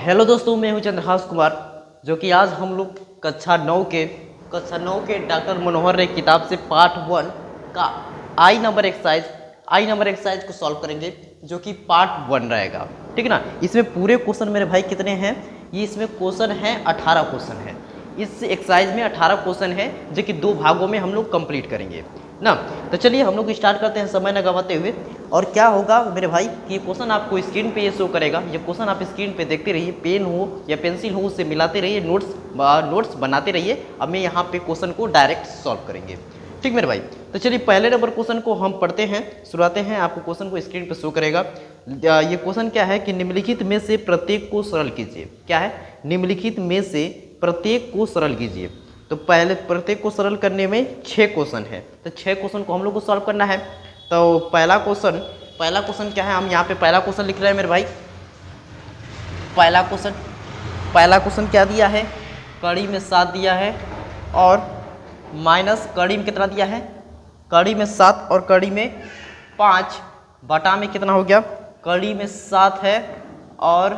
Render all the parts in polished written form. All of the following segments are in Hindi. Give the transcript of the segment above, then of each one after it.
हेलो दोस्तों, मैं हूं चंद्रहास कुमार, जो कि आज हम लोग कक्षा 9 के डॉक्टर मनोहर रे किताब से पार्ट 1 का आई नंबर एक्सरसाइज को सॉल्व करेंगे, जो कि पार्ट 1 रहेगा। ठीक है ना। इसमें पूरे क्वेश्चन मेरे भाई कितने हैं? ये इसमें क्वेश्चन हैं 18 क्वेश्चन है। इस एक्सरसाइज में 18 क्वेश्चन है, जो कि 2 भागों में हम लोग कंप्लीट करेंगे ना। तो चलिए हम लोग स्टार्ट करते हैं समय न गवाते हुए। और क्या होगा मेरे भाई कि ये क्वेश्चन आपको स्क्रीन पे ये शो करेगा। ये क्वेश्चन आप स्क्रीन पे देखते रहिए, पेन हो या पेंसिल हो उससे मिलाते रहिए, नोट्स बनाते रहिए। अब मैं यहाँ पे क्वेश्चन को डायरेक्ट सॉल्व करेंगे। ठीक मेरे भाई। तो चलिए पहले नंबर क्वेश्चन को हम पढ़ते हैं, शुरुआते हैं। आपको क्वेश्चन को स्क्रीन पे शो करेगा। ये क्वेश्चन क्या है कि निम्नलिखित में से प्रत्येक को सरल कीजिए। क्या है? निम्नलिखित में से प्रत्येक को सरल कीजिए। तो पहले प्रत्येक को सरल करने में 6 क्वेश्चन है, तो 6 क्वेश्चन को हम लोग को सॉल्व करना है। तो पहला क्वेश्चन क्या है? हम यहाँ पे पहला क्वेश्चन लिख रहे हैं मेरे भाई। पहला क्वेश्चन क्या दिया है? कड़ी में 7 दिया है और माइनस कड़ी में कितना दिया है? कड़ी में 7 और कड़ी में 5 बटा में कितना हो गया? कड़ी में 7 है और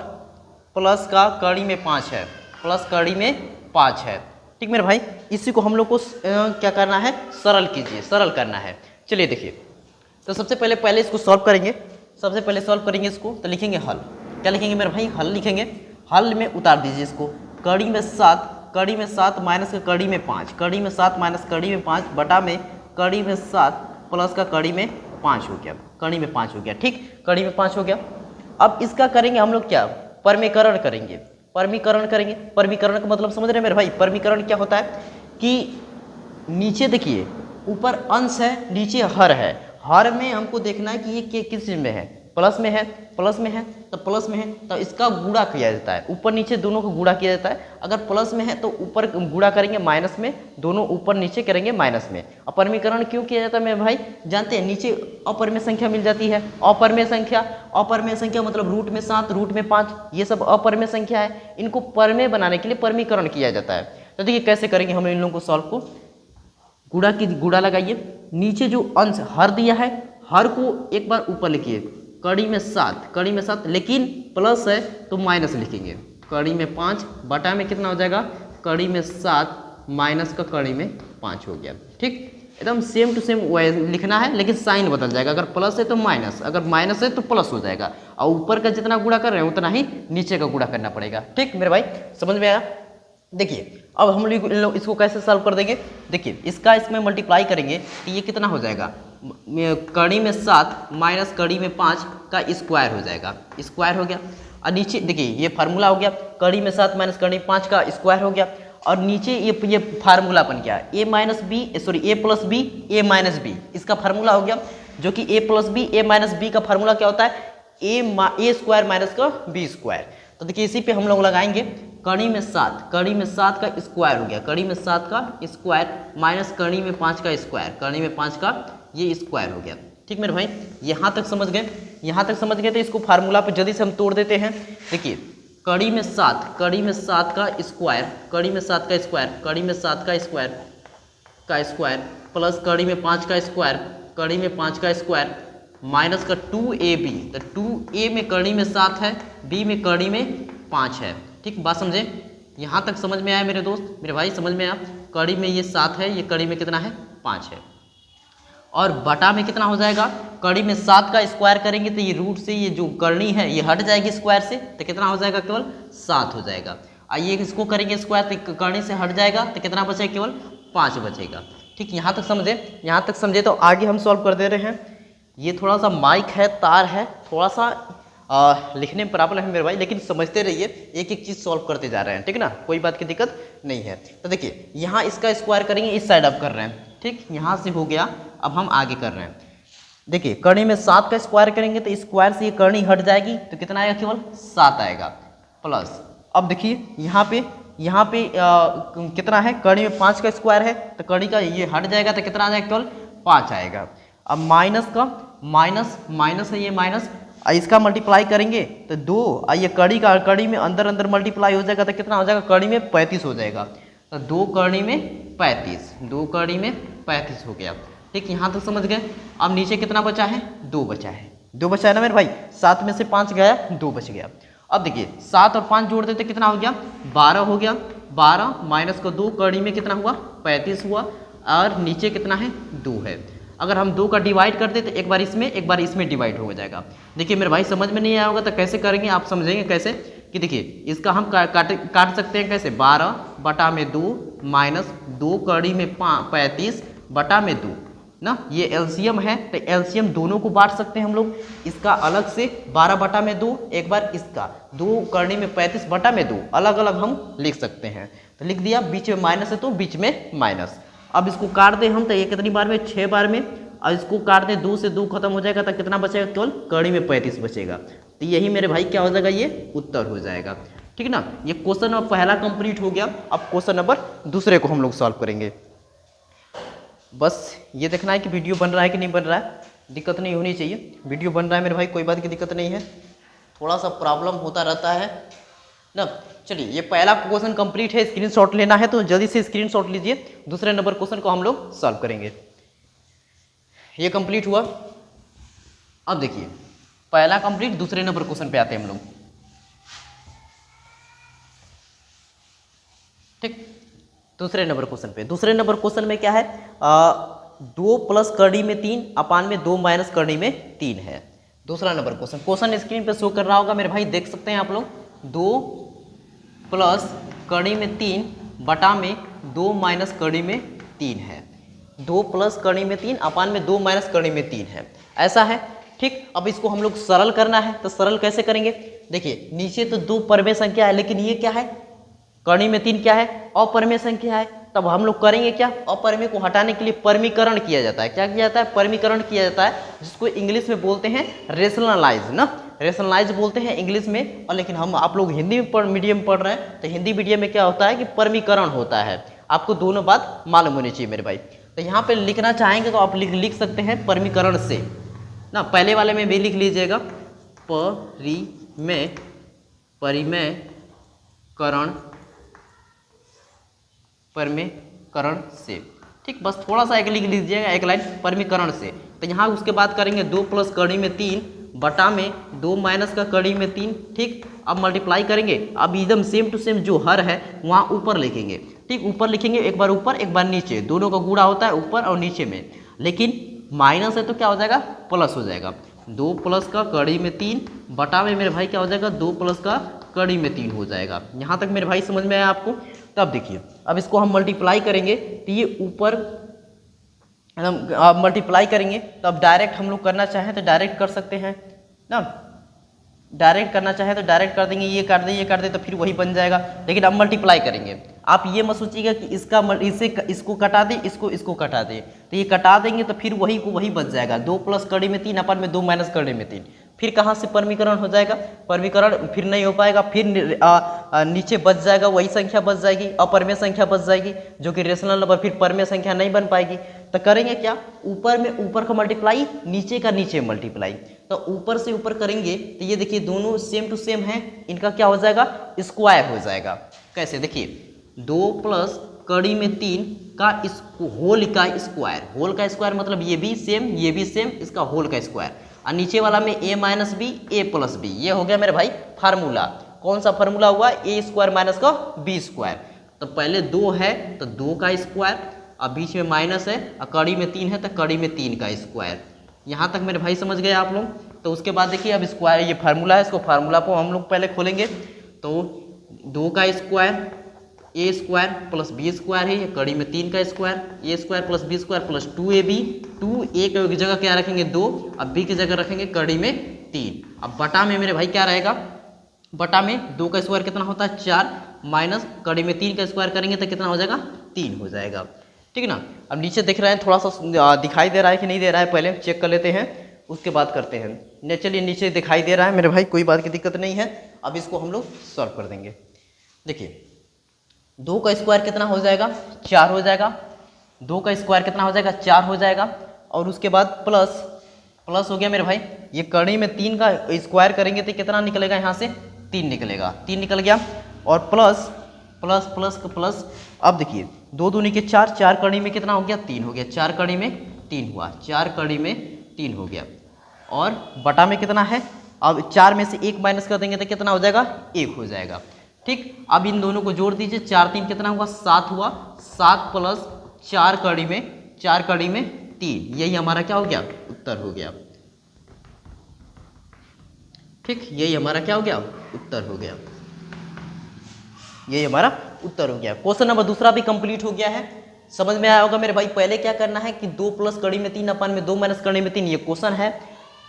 प्लस का कड़ी में 5 है, प्लस कड़ी में 5 है। ठीक मेरे भाई, इसी को हम लोग को क्या करना है? सरल कीजिए, सरल करना है। चलिए देखिए, तो सबसे पहले इसको सॉल्व करेंगे। सबसे पहले सॉल्व करेंगे इसको, तो लिखेंगे हल। क्या लिखेंगे मेरे भाई? हल लिखेंगे। हल में उतार दीजिए इसको। कड़ी में 7 माइनस का कड़ी में 5, कड़ी में 7 माइनस कड़ी में 5 बटा में कड़ी में 7 प्लस का कड़ी में 5 हो गया। कड़ी में 5 हो गया। ठीक, कड़ी में 5 हो गया। अब इसका करेंगे हम लोग क्या? परमीकरण करेंगे। परमीकरण का मतलब समझ रहे हैं मेरे भाई? परमीकरण क्या होता है कि नीचे देखिए, ऊपर अंश है, नीचे हर है। हर में हमको देखना है कि ये किस चीज में है? प्लस में है। तो प्लस में है तो इसका गुणा किया जाता है। ऊपर नीचे दोनों को गुणा किया जाता है। अगर प्लस में है तो ऊपर गुणा करेंगे माइनस में, दोनों ऊपर नीचे करेंगे माइनस में। अपरमीकरण क्यों किया जाता है मेरे भाई? जानते हैं, नीचे अपरमेय संख्या मिल जाती है। अपरमेय संख्या मतलब रूट में 7, रूट में 5, ये सब अपरमेय संख्या है। इनको परमेय बनाने के लिए परमीकरण किया जाता है। तो देखिए कैसे करेंगे हम इन लोगों को सॉल्व को। गुणा लगाइए। नीचे जो अंश हर दिया है, हर को एक बार ऊपर लिखिए। कड़ी में 7, लेकिन प्लस है तो माइनस लिखेंगे। कड़ी में 5 बटा में कितना हो जाएगा? कड़ी में 7 माइनस का कड़ी में 5 हो गया। ठीक, एकदम सेम टू सेम लिखना है, लेकिन साइन बदल जाएगा। अगर प्लस है तो माइनस, अगर माइनस है तो प्लस हो जाएगा। और ऊपर का जितना गुणा कर रहे हैं उतना ही नीचे का गुणा करना पड़ेगा। ठीक मेरे भाई, समझ में आया? देखिए अब हम लोग इसको कैसे सॉल्व कर देंगे। देखिए इसमें मल्टीप्लाई करेंगे तो ये कितना हो जाएगा? कड़ी में 7 माइनस कड़ी में 5 का स्क्वायर हो जाएगा। स्क्वायर हो गया। और नीचे देखिए ये फार्मूला हो गया, कड़ी में 7 माइनस कड़ी में 5 का स्क्वायर हो गया। और नीचे ये फार्मूला बन गया ए plus B A minus B, इसका फार्मूला हो गया। जो कि ए plus B A minus B का फार्मूला क्या होता है? ए स्क्वायर माइनस का बी स्क्वायर। तो देखिए इसी पे हम लोग लगाएंगे। कड़ी में 7 का स्क्वायर हो गया। कड़ी में 7 का स्क्वायर माइनस कड़ी में 5 का स्क्वायर, कड़ी में 5 का ये स्क्वायर हो गया। ठीक मेरे भाई, यहाँ तक समझ गए? तो इसको फार्मूला पे जल्दी से हम तोड़ देते हैं। देखिए कड़ी में 7 का स्क्वायर, कड़ी में 7 का स्क्वायर प्लस कड़ी में 5 का स्क्वायर, कड़ी में 5 का स्क्वायर माइनस का 2ab। तो 2a में कड़ी में 7 है, b में कड़ी में 5 है। ठीक, बात समझे? यहाँ तक समझ में आया मेरे दोस्त, मेरे भाई? समझ में आया? कड़ी में ये 7 है, ये कड़ी में कितना है? 5 है। और बटा में कितना हो जाएगा? कड़ी में 7 का स्क्वायर करेंगे तो ये रूट से ये जो करनी है ये हट जाएगी स्क्वायर से, तो कितना हो जाएगा? केवल 7 हो जाएगा। आइए इसको करेंगे स्क्वायर तो करनी से हट जाएगा, तो कितना बचेगा? केवल 5 बचेगा। ठीक, यहाँ तक समझे? तो आगे हम सॉल्व कर दे रहे हैं। ये थोड़ा सा माइक है, तार है, थोड़ा सा लिखने में प्रॉब्लम है मेरे भाई, लेकिन समझते रहिए, एक एक चीज़ सॉल्व करते जा रहे हैं। ठीक ना, कोई बात की दिक्कत नहीं है। तो देखिए यहाँ इसका स्क्वायर करेंगे, इस साइड अब कर रहे हैं। ठीक, यहाँ से हो गया, अब हम आगे कर रहे हैं। देखिए कड़ी में 7 का स्क्वायर करेंगे तो स्क्वायर से ये करनी हट जाएगी, तो कितना आएगा? केवल 7 आएगा। प्लस अब देखिए यहाँ पे कितना है? कड़ी में 5 का स्क्वायर है, तो कड़ी का ये हट जाएगा तो कितना आ जाएगा? केवल 5 आएगा। अब माइनस है, ये माइनस, इसका मल्टीप्लाई करेंगे तो 2, ये कड़ी में अंदर मल्टीप्लाई हो जाएगा तो कितना हो जाएगा? कड़ी में 35 हो जाएगा। तो 2 कड़ी में 35 हो गया। ठीक, यहाँ तक समझ गए? अब नीचे कितना बचा है? 2 बचा है। 2 बचा है ना मेरे भाई? 7 में से 5 गया, 2 बच गया। अब देखिए 7 और 5 जोड़ देते कितना हो गया, 12 हो गया। 12 माइनस का 2 कड़ी में कितना हुआ, 35 हुआ, और नीचे कितना है, 2 है। अगर हम 2 का डिवाइड कर दे तो एक बार इसमें डिवाइड हो जाएगा। देखिए मेरे भाई समझ में नहीं आया होगा तो कैसे करेंगे, आप समझेंगे कैसे कि देखिए इसका हम काट सकते हैं कैसे, 12 बटा में 2 माइनस 2 कड़ी में 35 बटा में 2 ना, ये एलसीएम है तो एलसीएम दोनों को बांट सकते हैं हम लोग। इसका अलग से 12 बटा में 2, एक बार इसका 2 करने में 35 बटा में 2, अलग अलग हम लिख सकते हैं। तो लिख दिया, बीच में माइनस है तो बीच में माइनस। अब इसको काट दें हम तो ये कितनी बार में, 6 बार में, और इसको काट दें 2 से 2 खत्म हो जाएगा तो कितना बचेगा, केवल कड़ी में 35 बचेगा। तो यही मेरे भाई क्या हो जाएगा, ये उत्तर हो जाएगा। ठीक ना, ये क्वेश्चन नंबर पहला कंप्लीट हो गया। अब क्वेश्चन नंबर दूसरे को हम लोग सॉल्व करेंगे। बस ये देखना है कि वीडियो बन रहा है कि नहीं बन रहा है, दिक्कत नहीं होनी चाहिए। वीडियो बन रहा है मेरे भाई, कोई बात की दिक्कत नहीं है, थोड़ा सा प्रॉब्लम होता रहता है ना। चलिए ये पहला क्वेश्चन कंप्लीट है, स्क्रीनशॉट लेना है तो जल्दी से स्क्रीनशॉट लीजिए। दूसरे नंबर क्वेश्चन को हम लोग सॉल्व करेंगे। ये कंप्लीट हुआ। अब देखिए पहला कंप्लीट, दूसरे नंबर क्वेश्चन पे आते हैं हम लोग। ठीक, दूसरे नंबर क्वेश्चन पे, दूसरे नंबर क्वेश्चन में क्या है, 2 प्लस कड़ी में 3 अपान में 2 माइनस कड़ी में 3 है। दूसरा नंबर क्वेश्चन, क्वेश्चन स्क्रीन पे शो कर रहा होगा मेरे भाई, देख सकते हैं आप लोग। 2 प्लस कड़ी में 3 बटा में 2 माइनस कड़ी में 3 है। 2 प्लस कड़ी में 3 अपान में 2 माइनस कड़ी में 3 है, ऐसा है। ठीक, अब इसको हम लोग सरल करना है तो सरल कैसे करेंगे, देखिए नीचे तो 2 परमेय संख्या है, लेकिन ये क्या है, कड़ी में 3 क्या है, अपरमेय संख्या है। तब हम लोग करेंगे क्या, अपरमेय को हटाने के लिए परमीकरण किया जाता है। क्या किया जाता है, परमीकरण किया जाता है, जिसको इंग्लिश में बोलते हैं रेशनलाइज ना, रेशनलाइज बोलते हैं इंग्लिश में। और लेकिन हम आप लोग हिंदी मीडियम पढ़ रहे हैं तो हिंदी मीडियम में क्या होता है कि परमीकरण होता है। आपको दोनों बात मालूम होनी चाहिए मेरे भाई। तो यहाँ पे लिखना चाहेंगे तो आप लिख सकते हैं परमीकरण से ना, पहले वाले में भी लिख लीजिएगा परमीकरण से। ठीक, बस थोड़ा सा एक लिख लीजिएगा, एक लाइन परमीकरण से। तो यहाँ उसके बाद करेंगे 2 प्लस कड़ी में 3 बटा में 2 माइनस का कड़ी में 3। ठीक, अब मल्टीप्लाई करेंगे, अब एकदम सेम टू सेम जो हर है वहाँ ऊपर लिखेंगे। ठीक, ऊपर लिखेंगे, एक बार ऊपर एक बार नीचे, दोनों का गुणा होता है ऊपर और नीचे में, लेकिन माइनस है तो क्या हो जाएगा, प्लस हो जाएगा। 2 प्लस का कड़ी में 3 बटा में मेरे भाई क्या हो जाएगा, 2 प्लस का कड़ी में 3 हो जाएगा। यहाँ तक मेरे भाई समझ में आया आपको। तब देखिए अब इसको हम मल्टीप्लाई करेंगे तो ये ऊपर मल्टीप्लाई करेंगे, तो अब डायरेक्ट हम लोग करना चाहें तो डायरेक्ट कर सकते हैं ना, डायरेक्ट करना चाहे तो डायरेक्ट कर देंगे, ये कर दे तो फिर वही बन जाएगा। लेकिन अब मल्टीप्लाई करेंगे, आप ये मत सोचिएगा कि इसको कटा दे, इसको कटा दे, तो ये कटा देंगे तो फिर वही को वही बच जाएगा। 2 प्लस कड़ी में 3 अपन में 2 माइनस कड़ी में 3, फिर कहाँ से परमीकरण हो जाएगा, परमीकरण फिर नहीं हो पाएगा, फिर नीचे बच जाएगा, वही संख्या बच जाएगी, अपरमेय संख्या बच जाएगी, जो कि रेशनल नंबर, फिर परमेय संख्या नहीं बन पाएगी। तो करेंगे क्या, ऊपर में ऊपर का मल्टीप्लाई, नीचे का नीचे मल्टीप्लाई। तो ऊपर से ऊपर करेंगे तो ये देखिए दोनों सेम टू सेम है, इनका क्या हो जाएगा, स्क्वायर हो जाएगा। कैसे, देखिए 2 प्लस कड़ी में 3 का होल का स्क्वायर, होल का स्क्वायर मतलब ये भी सेम, इसका होल का स्क्वायर, और नीचे वाला में a minus B A plus B, ये हो गया मेरे भाई फार्मूला। कौन सा फार्मूला हुआ, ए स्क्वायर माइनस का बी स्क्वायर। तो पहले 2 है तो 2 का स्क्वायर, अब बीच में माइनस है और कड़ी में 3 है तो कड़ी में 3 का स्क्वायर। यहाँ तक मेरे भाई समझ गए आप लोग। तो उसके बाद देखिए अब स्क्वायर, ये फार्मूला है, इसको फार्मूला को हम लोग पहले खोलेंगे। तो 2 का square a square plus b square है, ये कड़ी में 3 का square, a square plus b square plus 2ab, 2a की जगह क्या रखेंगे 2, अब b की जगह रखेंगे कड़ी में 3। अब बटा में मेरे भाई क्या रहेगा, बटा में 2 का स्क्वायर कितना होता है 4, माइनस कड़ी में 3 का स्क्वायर करेंगे तो कितना हो जाएगा 3 हो जाएगा। ठीक है ना। अब नीचे दिख रहा है, थोड़ा सा दिखाई दे रहा है कि नहीं दे रहा है, पहले चेक कर लेते हैं उसके बाद करते हैं। चलिए नीचे दिखाई दे रहा है मेरे भाई, कोई बात की दिक्कत नहीं है। अब इसको हम लोग सॉल्व कर देंगे। देखिए 2 का स्क्वायर कितना हो जाएगा 4 हो जाएगा, 2 का स्क्वायर कितना हो जाएगा 4 हो जाएगा, और उसके बाद प्लस हो गया मेरे भाई, ये कड़ी में 3 का स्क्वायर करेंगे तो कितना निकलेगा, यहाँ से 3 निकलेगा, 3 निकल गया, और प्लस प्लस प्लस का प्लस। अब देखिए 2 दूनी के 4, 4 कड़ी में कितना हो गया 3 हो गया, 4 कड़ी में 3 हुआ, 4 कड़ी में 3 हो गया, और बटा में कितना है अब 4 में से 1 माइनस कर देंगे तो कितना हो जाएगा, 1 हो जाएगा। ठीक, अब इन दोनों को जोड़ दीजिए, 4 3 कितना हुआ, 7 हुआ, 7 प्लस 4 कड़ी में 3, यही हमारा क्या हो गया, उत्तर हो गया। ठीक, यही हमारा क्या हो गया, उत्तर हो गया, यही हमारा उत्तर हो गया। क्वेश्चन नंबर दूसरा भी कंप्लीट हो गया है। समझ में आया होगा मेरे भाई। पहले क्या करना है कि 2 प्लस कड़ी में 3 अपान में 2 माइनस कड़ी में 3, ये क्वेश्चन है।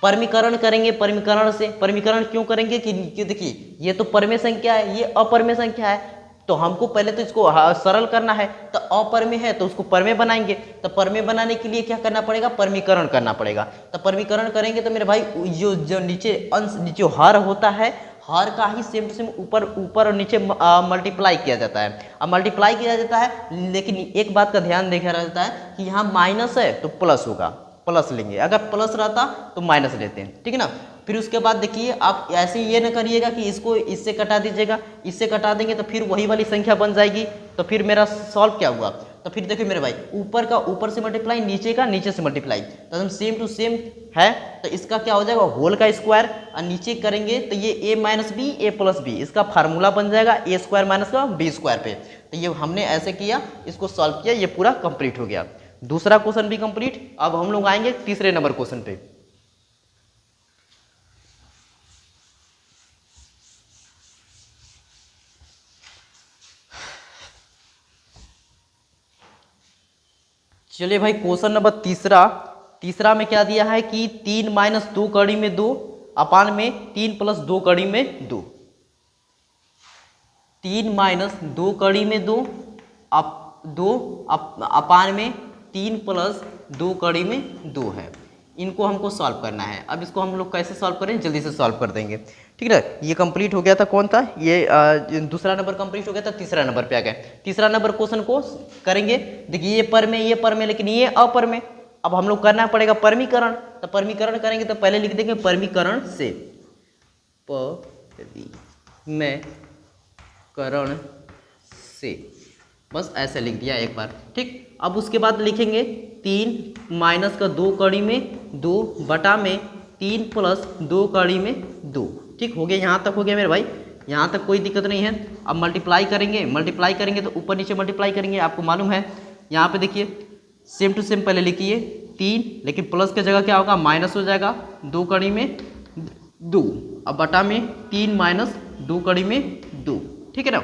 परमीकरण करेंगे, परमीकरण से, परमीकरण क्यों करेंगे कि देखिए ये तो परमेय संख्या है, ये अपरमेय संख्या है, तो हमको पहले तो इसको सरल करना है, तो अपरमेय है तो उसको परमेय बनाएंगे। तो परमेय बनाने के लिए क्या करना पड़ेगा, परमीकरण करना पड़ेगा। तो परमीकरण करेंगे तो मेरे भाई जो नीचे अंश, नीचे हर होता है, हर का ही सेम टू सेम ऊपर और नीचे मल्टीप्लाई किया जाता है। अब मल्टीप्लाई किया जाता है, लेकिन एक बात का ध्यान देखा रहता है कि यहाँ माइनस है तो प्लस होगा, प्लस लेंगे, अगर प्लस रहता तो माइनस लेते हैं। ठीक है ना। फिर उसके बाद देखिए आप ऐसे ये न करिएगा कि इसको इससे कटा दीजिएगा, इससे कटा देंगे तो फिर वही वाली संख्या बन जाएगी। तो फिर मेरा सॉल्व क्या हुआ, तो फिर देखिए मेरे भाई ऊपर का ऊपर से मल्टीप्लाई, नीचे का नीचे से मल्टीप्लाई, तो हम सेम टू सेम है। तो इसका क्या हो जाएगा, होल का स्क्वायर, और नीचे करेंगे तो ये a minus B A plus B, इसका फार्मूला बन जाएगा ए स्क्वायर माइनस का बी स्क्वायर पे। तो ये हमने ऐसे किया, इसको सॉल्व किया, ये पूरा कंप्लीट हो गया। दूसरा क्वेश्चन भी कंप्लीट। अब हम लोग आएंगे तीसरे नंबर क्वेश्चन पे। चलिए भाई, क्वेश्चन नंबर तीसरा में क्या दिया है कि 3 माइनस 2 कड़ी में 2 अपान में 3 प्लस 2 कड़ी में 2, 3 माइनस 2 कड़ी में 2 अपान में 3 प्लस 2 कड़ी में 2 है। इनको हमको सॉल्व करना है। अब इसको हम लोग कैसे सॉल्व करें, जल्दी से सॉल्व कर देंगे। ठीक है, ये कंप्लीट हो गया था, कौन था ये दूसरा नंबर कंप्लीट हो गया था, तीसरा नंबर पे आ गया। तीसरा नंबर क्वेश्चन को करेंगे। देखिए ये पर में लेकिन ये अपर में, अब हम लोग करना पड़ेगा परमीकरण। तो परमीकरण करेंगे तो पहले लिख देंगे परमीकरण से, परमीकरण से, बस ऐसे लिख दिया एक बार। ठीक, अब उसके बाद लिखेंगे 3 माइनस का 2 कड़ी में 2 बटा में 3 प्लस 2 कड़ी में 2। ठीक हो गया, यहाँ तक हो गया मेरे भाई, यहाँ तक कोई दिक्कत नहीं है। अब मल्टीप्लाई करेंगे तो ऊपर नीचे मल्टीप्लाई करेंगे, आपको मालूम है। यहाँ पे देखिए सेम टू सेम पहले लिखिए 3, लेकिन प्लस की जगह क्या होगा, माइनस हो जाएगा, 2 कड़ी में 2, अब बटा में 3 माइनस 2 कड़ी में 2। ठीक है ना।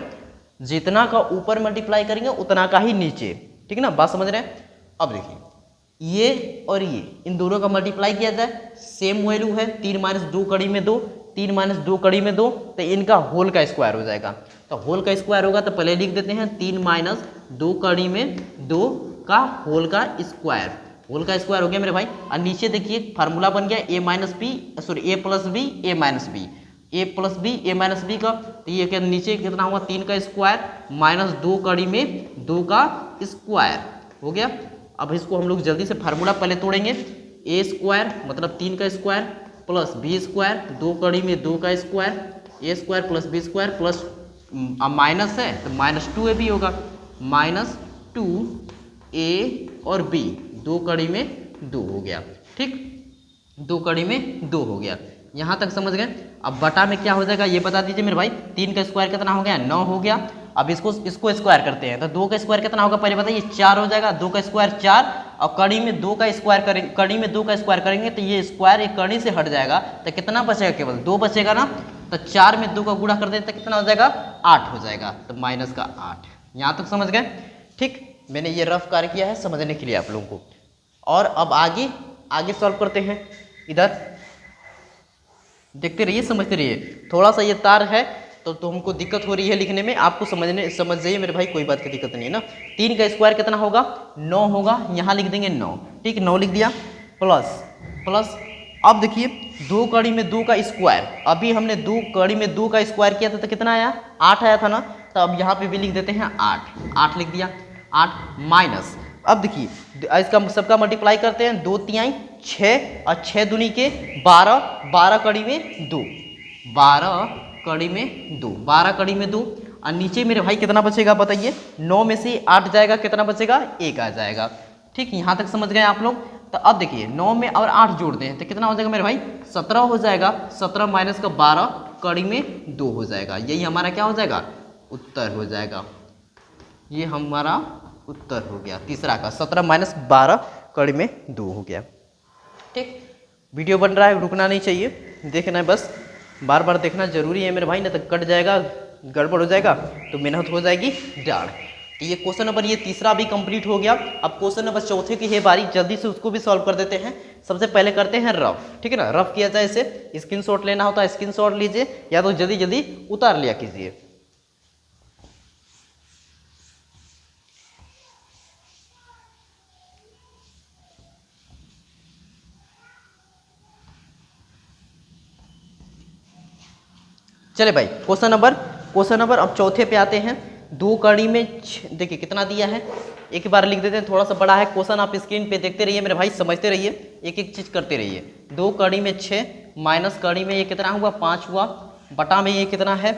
जितना का ऊपर मल्टीप्लाई करेंगे उतना का ही नीचे। ठीक है ना, बात समझ रहे हैं। अब देखिए ये और ये इन दोनों का मल्टीप्लाई किया जाए, सेम वैल्यू है, 3 माइनस 2 कड़ी में 2, 3 माइनस 2 कड़ी में 2, तो इनका होल का स्क्वायर हो जाएगा। तो होल का स्क्वायर होगा तो पहले लिख देते हैं 3 माइनस 2 कड़ी में 2 का होल का स्क्वायर, होल का स्क्वायर हो गया मेरे भाई। और नीचे देखिए फार्मूला बन गया ए plus B A minus B, A plus B A minus B का। तो ये क्या नीचे कितना हुआ, 3 का स्क्वायर माइनस 2 कड़ी में 2 का स्क्वायर हो गया। अब इसको हम लोग जल्दी से फार्मूला पहले तोड़ेंगे। ए स्क्वायर मतलब 3 का स्क्वायर प्लस बी स्क्वायर 2 कड़ी में 2 का square, a square plus b square plus minus है तो माइनस 2 भी होगा, माइनस 2 ए और बी 2 कड़ी में 2 हो गया। ठीक, 2 कड़ी में 2 हो गया, यहाँ तक समझ गए। अब बटा में क्या हो जाएगा ये बता दीजिए मेरे भाई। 3 का स्क्वायर कितना हो गया, 9 हो गया। अब इसको स्क्वायर करते हैं तो 2 का स्क्वायर कितना होगा पहले बताइए, 4 हो जाएगा। 2 का स्क्वायर 4 और कड़ी में 2 का स्क्वायर करेंगे, कड़ी में 2 का स्क्वायर करेंगे तो ये स्क्वायर एक कड़ी से हट जाएगा, तो कितना बचेगा, केवल 2 बचेगा ना। तो 4 में 2 का गुणा कर देते तो कितना हो जाएगा, 8 हो जाएगा, तो माइनस का 8। यहाँ तक समझ गए। ठीक, मैंने ये रफ कार्य किया है समझने के लिए आप लोगों को। और अब आगे सॉल्व करते हैं। इधर देखते रहिए, समझते रहिए। थोड़ा सा ये तार है तो हमको दिक्कत हो रही है लिखने में, आपको समझ जाइए मेरे भाई, कोई बात की दिक्कत नहीं है ना। 3 का स्क्वायर कितना होगा, 9 होगा, यहाँ लिख देंगे 9। ठीक, 9 लिख दिया, प्लस अब देखिए 2 कड़ी में 2 का स्क्वायर, अभी हमने 2 कड़ी में 2 का स्क्वायर किया था तो कितना आया, 8 आया था ना। तो अब यहाँ पे भी लिख देते हैं 8 लिख दिया, 8 माइनस। अब देखिए इसका सबका मल्टीप्लाई करते हैं, 2 तिहाई 6 और 6 दूनी के 12 कड़ी में 2, 12 कड़ी में 2, 12 कड़ी में 2। और नीचे मेरे भाई कितना बचेगा बताइए, 9 में से 8 जाएगा, कितना बचेगा, 1 आ जाएगा। ठीक, यहाँ तक समझ गए आप लोग। तो अब देखिए 9 में और 8 जोड़ते हैं तो कितना हो जाएगा मेरे भाई 17 हो जाएगा। 17 माइनस का 12 कड़ी में 2 हो जाएगा। यही हमारा क्या हो जाएगा उत्तर हो जाएगा। ये हमारा उत्तर हो गया तीसरा का 17 माइनस 12 कड़ी में 2 हो गया। ठीक, वीडियो बन रहा है, रुकना नहीं चाहिए, देखना है बस, बार बार देखना जरूरी है मेरे भाई, ना तो कट जाएगा, गड़बड़ हो जाएगा तो मेहनत हो जाएगी डाढ़। तो ये क्वेश्चन नंबर ये तीसरा भी कंप्लीट हो गया। अब क्वेश्चन नंबर चौथे की है बारी, जल्दी से उसको भी सॉल्व कर देते हैं। सबसे पहले करते हैं रफ, ठीक है ना। रफ किया जाए, इसे स्क्रीनशॉट लेना होता है स्क्रीनशॉट लीजिए, या तो जल्दी जल्दी उतार लिया कीजिए। चले भाई क्वेश्चन नंबर अब चौथे पे आते हैं। 2 कड़ी में देखिए कितना दिया है, एक बार लिख देते हैं, थोड़ा सा बड़ा है क्वेश्चन, आप स्क्रीन पे देखते रहिए मेरे भाई, समझते रहिए, एक एक चीज करते रहिए। 2 कड़ी में 6 माइनस कड़ी में ये कितना हुआ 5 हुआ, बटा में ये कितना है,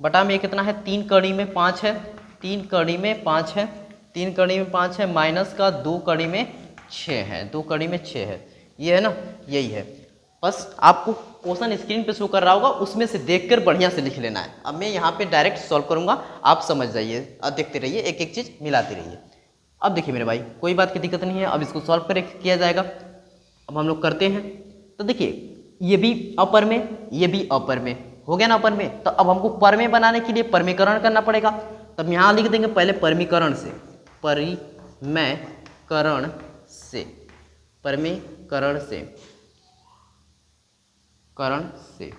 बटा में ये कितना है 3 कड़ी में 5 है, 3 कड़ी में 5 है, 3 कड़ी में 5 है, माइनस का 2 कड़ी में 6 है, 2 कड़ी में 6 है, ये है ना, यही है। बस आपको क्वेश्चन स्क्रीन पे शो कर रहा होगा, उसमें से देखकर बढ़िया से लिख लेना है। अब मैं यहाँ पे डायरेक्ट सॉल्व करूँगा, आप समझ जाइए, अब देखते रहिए, एक एक चीज़ मिलाते रहिए। अब देखिए मेरे भाई कोई बात की दिक्कत नहीं है, अब इसको सॉल्व कर किया जाएगा। अब हम लोग करते हैं, तो देखिए ये भी अपर में, ये भी अपर में हो गया ना, अपर में। तो अब हमको पर में बनाने के लिए परमीकरण करना पड़ेगा। तब यहाँ लिख देंगे पहले परमीकरण से, परिमेयकरण से, परमीकरण से, करण से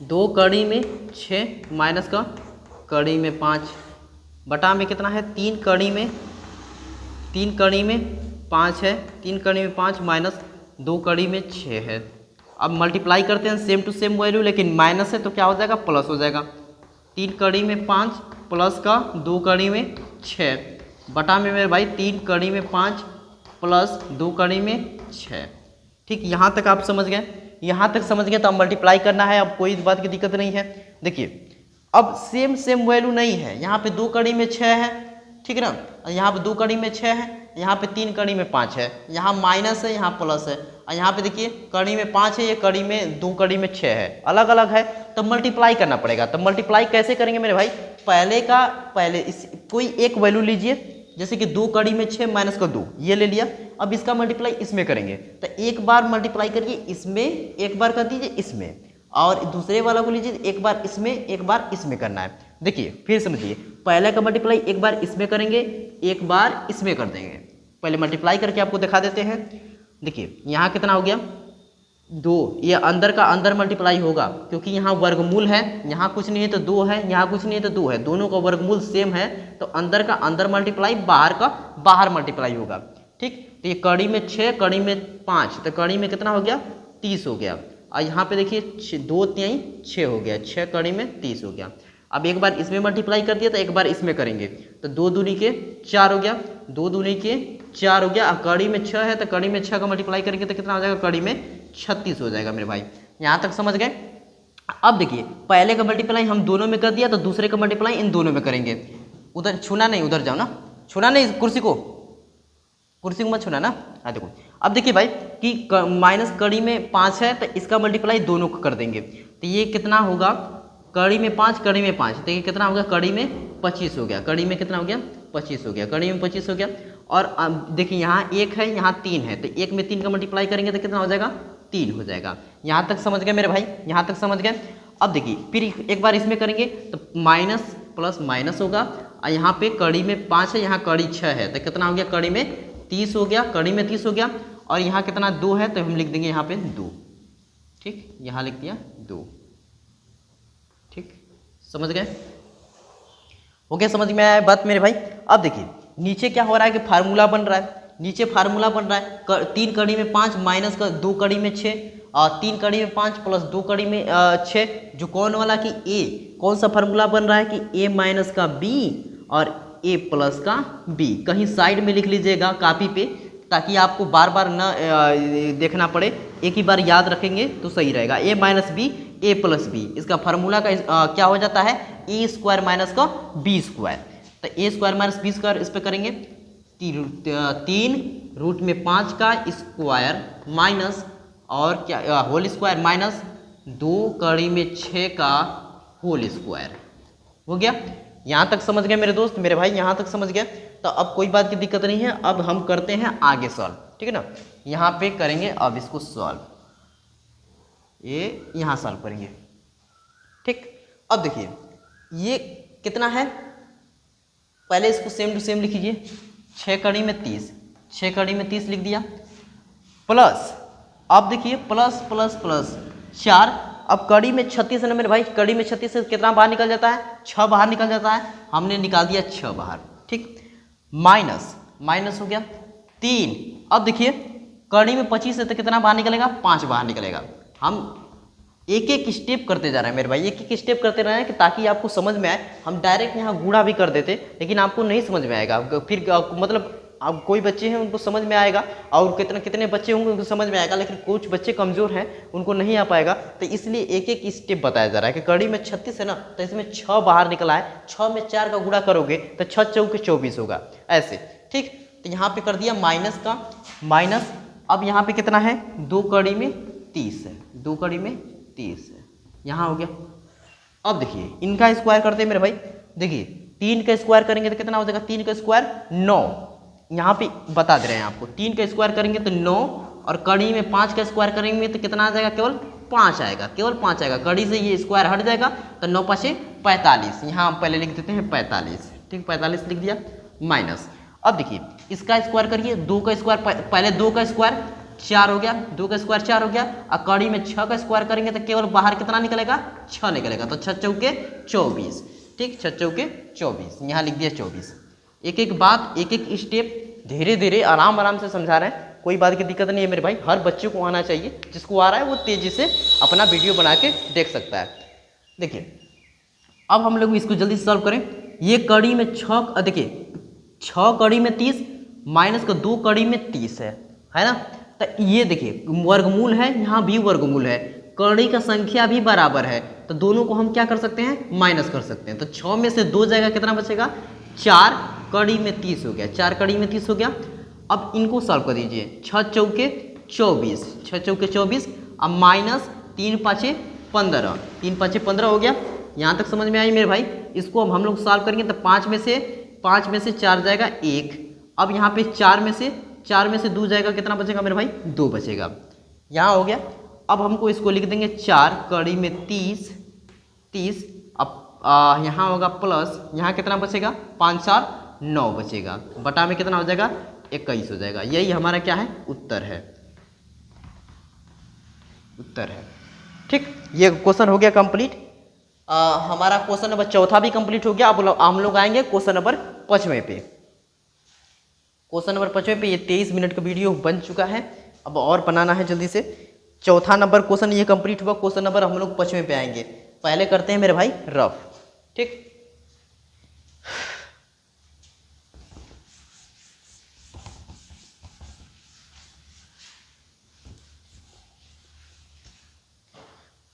2 कड़ी में 6 माइनस का कड़ी में 5 बटा में कितना है 3 कड़ी में 5 है, 3 कड़ी में 5 माइनस 2 कड़ी में 6 है। अब मल्टीप्लाई करते हैं सेम टू सेम वैल्यू, लेकिन माइनस है तो क्या हो जाएगा प्लस हो जाएगा। 3 कड़ी में 5 प्लस का 2 कड़ी में 6 बटा में मेरे भाई 3 कड़ी में 5 प्लस 2 कड़ी में 6। ठीक, यहाँ तक आप समझ गए, यहाँ तक समझ गए तो अब मल्टीप्लाई करना है, अब कोई बात की दिक्कत नहीं है। देखिए अब सेम वैल्यू नहीं है, यहाँ पे 2 कड़ी में 6 है, ठीक है ना, यहाँ पे 2 कड़ी में 6 है, यहाँ पे 3 कड़ी में 5 है, यहाँ माइनस है यहाँ प्लस है, और यहाँ पे देखिए कड़ी में 5 है, ये कड़ी में 2 कड़ी में 6 है, अलग अलग है, तो मल्टीप्लाई करना पड़ेगा। तो मल्टीप्लाई कैसे करेंगे मेरे भाई, पहले इस कोई एक वैल्यू लीजिए, जैसे कि 2 कड़ी में 6 माइनस का 2 ये ले लिया, अब इसका मल्टीप्लाई इसमें करेंगे, तो एक बार मल्टीप्लाई करिए इसमें, एक बार कर दीजिए इसमें, और दूसरे वाला को लीजिए एक बार इसमें, एक बार इसमें करना है। देखिए फिर समझिए, पहले का मल्टीप्लाई एक बार इसमें करेंगे, एक बार इसमें कर देंगे। पहले मल्टीप्लाई करके आपको दिखा देते हैं। देखिए यहाँ कितना हो गया 2, ये अंदर का अंदर मल्टीप्लाई होगा, क्योंकि यहाँ वर्गमूल है, यहाँ कुछ नहीं है तो 2 है, यहाँ कुछ नहीं है तो 2 है, दोनों का वर्गमूल सेम है, तो अंदर का अंदर मल्टीप्लाई, बाहर का बाहर मल्टीप्लाई होगा। ठीक, तो ये कड़ी में 6 कड़ी में 5, तो कड़ी में कितना हो गया 30 हो गया, और यहाँ पे देखिए 2 3 6 हो गया, 6 कड़ी में 30 हो गया। अब एक बार इसमें मल्टीप्लाई कर दिया तो एक बार इसमें करेंगे, तो 2 दूनी के 4 हो गया, 2 दूनी के 4 हो गया। अब कड़ी में 6 है तो कड़ी में 6 का मल्टीप्लाई करेंगे तो कितना हो जाएगा, कड़ी में 36 हो जाएगा मेरे भाई। यहाँ तक समझ गए। अब देखिए पहले का मल्टीप्लाई हम दोनों में कर दिया, तो दूसरे का मल्टीप्लाई इन दोनों में करेंगे। उधर छूना नहीं, उधर जाओ ना, छूना नहीं, कुर्सी को मत छूना ना। हाँ देखो, अब देखिए भाई कि माइनस कड़ी में 5 है तो इसका मल्टीप्लाई दोनों को कर देंगे, तो ये कितना होगा, कड़ी में 5 कड़ी में 5, तो ये कितना हो गया, कड़ी में 25 हो गया, कड़ी में कितना हो गया 25 हो गया, कड़ी में 25 हो गया। और देखिए यहाँ 1 है, यहाँ 3 है, तो 1 में 3 का मल्टीप्लाई करेंगे तो कितना हो जाएगा 3 हो जाएगा। यहाँ तक समझ गए मेरे भाई, यहाँ तक समझ गए। अब देखिए फिर एक बार इसमें करेंगे तो माइनस प्लस माइनस होगा, और यहाँ पे कड़ी में 5 है, यहाँ कड़ी 6 है, तो कितना हो गया, कड़ी में 30 हो गया, कड़ी में 30 हो गया। और यहाँ कितना 2 है, तो हम लिख देंगे यहाँ पे 2। ठीक, यहाँ लिख दिया 2। ठीक, समझ गए, हो गया, समझ में आया बात मेरे भाई। अब देखिए नीचे क्या हो रहा है कि फार्मूला बन रहा है, नीचे फार्मूला बन रहा है 3 कड़ी में 5 माइनस का 2 कड़ी में 6, और 3 कड़ी में 5 प्लस 2 कड़ी में 6, जो कौन वाला कि ए, कौन सा फार्मूला बन रहा है कि ए माइनस का बी और ए प्लस का बी। कहीं साइड में लिख लीजिएगा कॉपी पे, ताकि आपको बार बार न देखना पड़े, एक ही बार याद रखेंगे तो सही रहेगा। ए minus B A plus B, इसका फार्मूला का क्या हो जाता है, ए स्क्वायर माइनस का बी स्क्वायर। तो ए स्क्वायर माइनस बी स्क्वायर इस पर करेंगे 3 रूट में 5 का स्क्वायर माइनस और क्या होल स्क्वायर माइनस 2 कड़ी में 6 का होल स्क्वायर। हो गया? यहाँ तक समझ गए मेरे दोस्त, मेरे भाई, यहाँ तक समझ गए? तो अब कोई बात की दिक्कत नहीं है। अब हम करते हैं आगे सॉल्व, ठीक है ना। यहाँ पे करेंगे अब इसको सॉल्व, ये यहाँ सॉल्व करेंगे, ठीक। अब देखिए ये कितना है, पहले इसको सेम टू सेम लिख लीजिए। 6 कड़ी में 30, 6 कड़ी में 30 लिख दिया, प्लस अब देखिए प्लस प्लस प्लस 4। अब कड़ी में 36 है ना मेरे भाई, कड़ी में 36 से कितना बाहर निकल जाता है, 6 बाहर निकल जाता है, हमने निकाल दिया 6 बाहर, ठीक। माइनस माइनस हो गया 3। अब देखिए कड़ी में 25 है तो कितना बाहर निकलेगा, 5 बाहर निकलेगा। हम एक एक स्टेप करते जा रहे हैं मेरे भाई, एक एक स्टेप करते रहे हैं कि ताकि आपको समझ में आए। हम डायरेक्ट यहाँ गुणा भी कर देते लेकिन आपको नहीं समझ में आएगा, फिर मतलब अब कोई बच्चे हैं उनको समझ में आएगा और कितने बच्चे होंगे उनको समझ में आएगा, लेकिन कुछ बच्चे कमज़ोर हैं उनको नहीं आ पाएगा। तो इसलिए एक एक स्टेप बताया जा रहा है कि कड़ी में 36 है ना तो इसमें 6 बाहर निकला है, 6 में 4 का गुणा करोगे तो 6 चौके 24 होगा, ऐसे, ठीक। तो यहाँ पे कर दिया माइनस का माइनस। अब यहाँ पे कितना है, 2 कड़ी में 30 है, 2 कड़ी में 30 है, यहाँ हो गया। अब देखिए इनका स्क्वायर करते हैं मेरे भाई, देखिए 3 का स्क्वायर करेंगे तो कितना हो जाएगा, 3 का स्क्वायर 9, यहाँ पे बता दे रहे हैं आपको। 3 का स्क्वायर करेंगे तो 9 और कड़ी में 5 का स्क्वायर करेंगे तो कितना आ जाएगा, केवल 5 आएगा, केवल 5 आएगा। कड़ी से ये स्क्वायर हट जाएगा तो 9 5 45, यहाँ हम पहले लिख देते हैं 45, ठीक, 45 लिख दिया माइनस। अब देखिए इसका स्क्वायर करिए, 2 का स्क्वायर पहले 2 का स्क्वायर 4 हो गया, 2 का स्क्वायर 4 हो गया। और कड़ी में 6 का स्क्वायर करेंगे तो केवल बाहर कितना निकलेगा, 6 निकलेगा, तो 6 चौके 24, ठीक, 6 चौके 24, यहाँ लिख दिया 24। एक एक बात एक एक स्टेप धीरे धीरे आराम आराम से समझा रहे हैं, कोई बात की दिक्कत नहीं है मेरे भाई। हर बच्चे को आना चाहिए, जिसको आ रहा है वो तेजी से अपना वीडियो बना के देख सकता है। देखिए अब हम लोग इसको जल्दी से सॉल्व करें। ये कड़ी में 6, देखिए 6 कड़ी में 30 माइनस का 2 कड़ी में 30 है ना। तो ये देखिए वर्गमूल है, यहाँ भी वर्गमूल है, कड़ी का संख्या भी बराबर है, तो दोनों को हम क्या कर सकते हैं, माइनस कर सकते हैं। तो 6 में से 2 जाएगा, कितना बचेगा, 4 कड़ी में 30 हो गया, 4 कड़ी में 30 हो गया। अब इनको सॉल्व कर दीजिए, 6 चौके 24, 6 चौके 24, अब माइनस 3 5 15, 3 5 15 हो गया। यहाँ तक समझ में आई मेरे भाई। इसको अब हम लोग सॉल्व करेंगे तो 5 में से 4 जाएगा 1। अब यहाँ पे 4 में से 2 जाएगा, कितना बचेगा मेरे भाई, 2 बचेगा, यहाँ हो गया। अब हमको इसको लिख देंगे 4 कड़ी में 30, अब यहाँ होगा प्लस, यहाँ कितना बचेगा, 5 4 9 बचेगा, बटा में कितना हो जाएगा, 21 हो जाएगा। यही हमारा क्या है, उत्तर है, उत्तर है, ठीक। ये क्वेश्चन हो गया कंप्लीट। हमारा क्वेश्चन नंबर 4 भी कंप्लीट हो गया। अब हम लोग आएंगे क्वेश्चन नंबर 5वें पे। क्वेश्चन नंबर 5वें पे ये 23 मिनट का वीडियो बन चुका है, अब और बनाना है जल्दी से। 4था नंबर क्वेश्चन ये कंप्लीट हुआ। क्वेश्चन नंबर हम लोग 5वें पे आएंगे। पहले करते हैं मेरे भाई रफ, ठीक।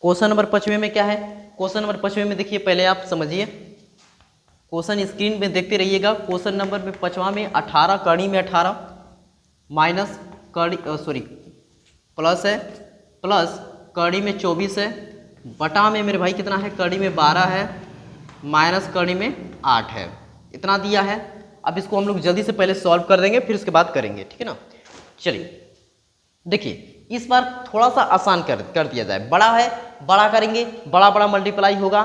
क्वेश्चन नंबर 5वें में क्या है, क्वेश्चन नंबर 5वें में देखिए, पहले आप समझिए, क्वेश्चन स्क्रीन में देखते रहिएगा। क्वेश्चन नंबर में 5वां में 18 कड़ी में 18 माइनस कड़ी प्लस है, प्लस कड़ी में 24 है, बटा में मेरे भाई कितना है, कड़ी में 12 है, माइनस कड़ी में 8 है, इतना दिया है। अब इसको हम लोग जल्दी से पहले सॉल्व कर देंगे, फिर उसके बाद करेंगे, ठीक है ना। चलिए देखिए इस बार थोड़ा सा आसान कर दिया जाए। बड़ा है, बड़ा करेंगे, बड़ा मल्टीप्लाई होगा,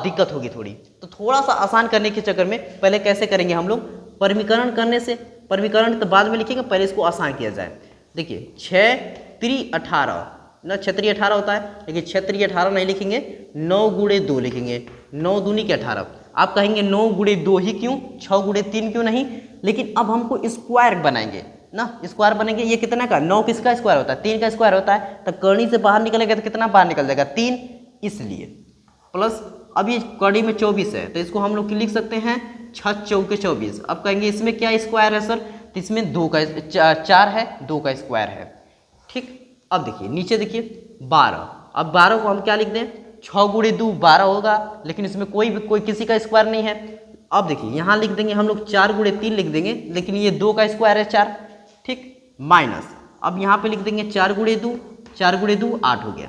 दिक्कत होगी थोड़ी, तो थोड़ा सा आसान करने के चक्कर में पहले कैसे करेंगे हम लोग, परिमीकरण करने से। परिमीकरण तो बाद में लिखेंगे, पहले इसको आसान किया जाए। देखिए 6 3 18 ना, 6 3 18 होता है, लेकिन 6 3 18 नहीं लिखेंगे, 9 गुणे 2 लिखेंगे, 9 दूनी के 18। आप कहेंगे 9 गुणे 2 ही क्यों, 6 गुणे 3 क्यों नहीं, लेकिन अब हमको स्क्वायर बनाएंगे ना, स्क्वायर बनेंगे। ये कितना का, 9 किसका स्क्वायर होता है, 3 का स्क्वायर होता है, तो कड़ी से बाहर निकलेगा तो कितना बाहर निकल जाएगा, 3, इसलिए प्लस। अब ये कड़ी में 24 है, तो इसको हम लोग लिख सकते हैं 6 चौके 24। अब कहेंगे इसमें क्या स्क्वायर है सर, तो इसमें 2 का 4 है, 2 का स्क्वायर है, ठीक। अब देखिए नीचे देखिए 12, अब 12 को हम क्या लिख दें, 6 गुणे 2 12 होगा, लेकिन इसमें कोई किसी का स्क्वायर नहीं है, अब देखिए यहाँ लिख देंगे हम लोग 4 गुणे 3 लिख देंगे, लेकिन ये 2 का स्क्वायर है 4, ठीक, माइनस अब यहाँ पे लिख देंगे 4 गुणे 2, 4 गुणे 2 8 हो गया।